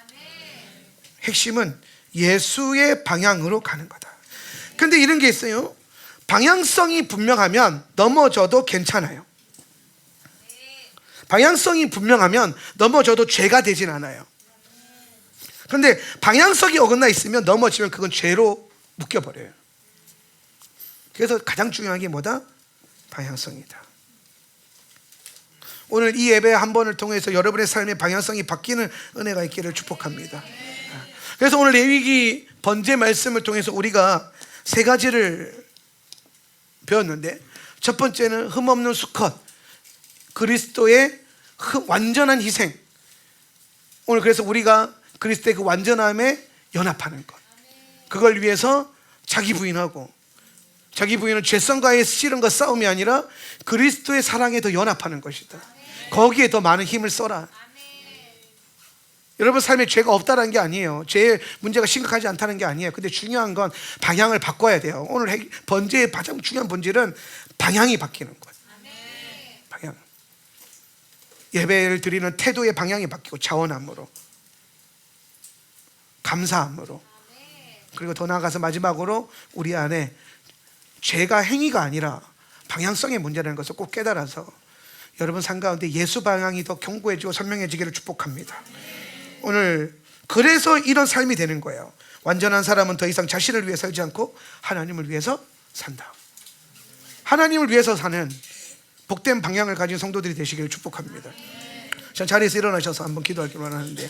핵심은 예수의 방향으로 가는 거다. 근데 이런 게 있어요. 방향성이 분명하면 넘어져도 괜찮아요. 방향성이 분명하면 넘어져도 죄가 되진 않아요. 그런데 방향성이 어긋나 있으면 넘어지면 그건 죄로 묶여버려요. 그래서 가장 중요한 게 뭐다? 방향성이다. 오늘 이 예배 한 번을 통해서 여러분의 삶의 방향성이 바뀌는 은혜가 있기를 축복합니다. 그래서 오늘 레위기 번제 말씀을 통해서 우리가 세 가지를 배웠는데, 첫 번째는 흠없는 수컷, 그리스도의 완전한 희생. 오늘 그래서 우리가 그리스도의 그 완전함에 연합하는 것, 그걸 위해서 자기 부인하고, 자기 부인은 죄성과의 씨름과 싸움이 아니라 그리스도의 사랑에 더 연합하는 것이다. 거기에 더 많은 힘을 써라. 여러분 삶에 죄가 없다는 게 아니에요. 죄의 문제가 심각하지 않다는 게 아니에요. 근데 중요한 건 방향을 바꿔야 돼요. 오늘 번제의 가장 중요한 본질은 방향이 바뀌는 거예요. 방향. 예배를 드리는 태도의 방향이 바뀌고, 자원함으로, 감사함으로, 그리고 더 나아가서 마지막으로 우리 안에 죄가 행위가 아니라 방향성의 문제라는 것을 꼭 깨달아서 여러분 삶 가운데 예수 방향이 더 견고해지고 선명해지기를 축복합니다. 오늘 그래서 이런 삶이 되는 거예요. 완전한 사람은 더 이상 자신을 위해 살지 않고 하나님을 위해서 산다. 하나님을 위해서 사는 복된 방향을 가진 성도들이 되시기를 축복합니다. 자, 자리에서 일어나셔서 한번 기도하기를 원하는데,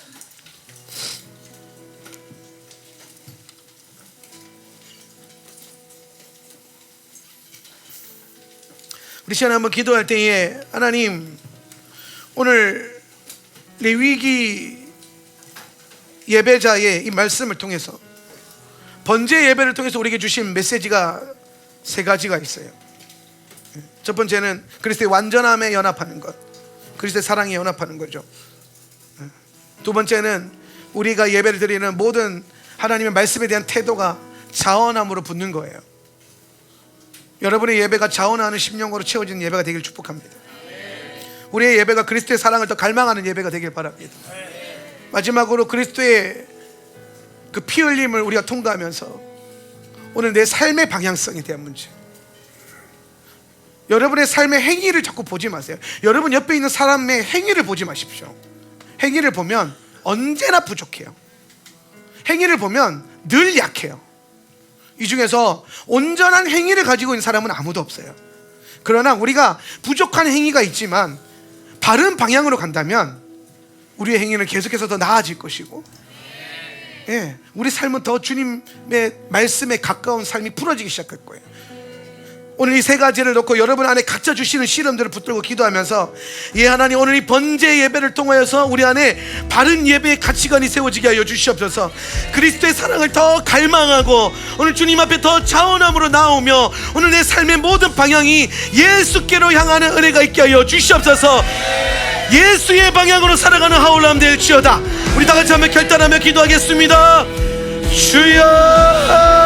우리 시간 한번 기도할 때에 하나님, 오늘 레위기 예배자의 이 말씀을 통해서, 번제 예배를 통해서 우리에게 주신 메시지가 세 가지가 있어요. 첫 번째는 그리스도의 완전함에 연합하는 것, 그리스도의 사랑에 연합하는 거죠. 두 번째는 우리가 예배를 드리는 모든 하나님의 말씀에 대한 태도가 자원함으로 붙는 거예요. 여러분의 예배가 자원하는 심령으로 채워지는 예배가 되길 축복합니다. 우리의 예배가 그리스도의 사랑을 더 갈망하는 예배가 되길 바랍니다. 마지막으로 그리스도의 그 피 흘림을 우리가 통과하면서 오늘 내 삶의 방향성에 대한 문제, 여러분의 삶의 행위를 자꾸 보지 마세요. 여러분 옆에 있는 사람의 행위를 보지 마십시오. 행위를 보면 언제나 부족해요. 행위를 보면 늘 약해요. 이 중에서 온전한 행위를 가지고 있는 사람은 아무도 없어요. 그러나 우리가 부족한 행위가 있지만 바른 방향으로 간다면 우리의 행위는 계속해서 더 나아질 것이고, 우리 삶은 더 주님의 말씀에 가까운 삶이 풀어지기 시작할 거예요. 오늘 이 세 가지를 놓고 여러분 안에 각자 주시는 시름들을 붙들고 기도하면서, 예 하나님, 오늘 이 번제 예배를 통하여서 우리 안에 바른 예배의 가치관이 세워지게 하여 주시옵소서. 그리스도의 사랑을 더 갈망하고 오늘 주님 앞에 더 자원함으로 나오며 오늘 내 삶의 모든 방향이 예수께로 향하는 은혜가 있게 하여 주시옵소서. 예수의 방향으로 살아가는 하울람 될지어다. 우리 다 같이 한번 결단하며 기도하겠습니다. 주여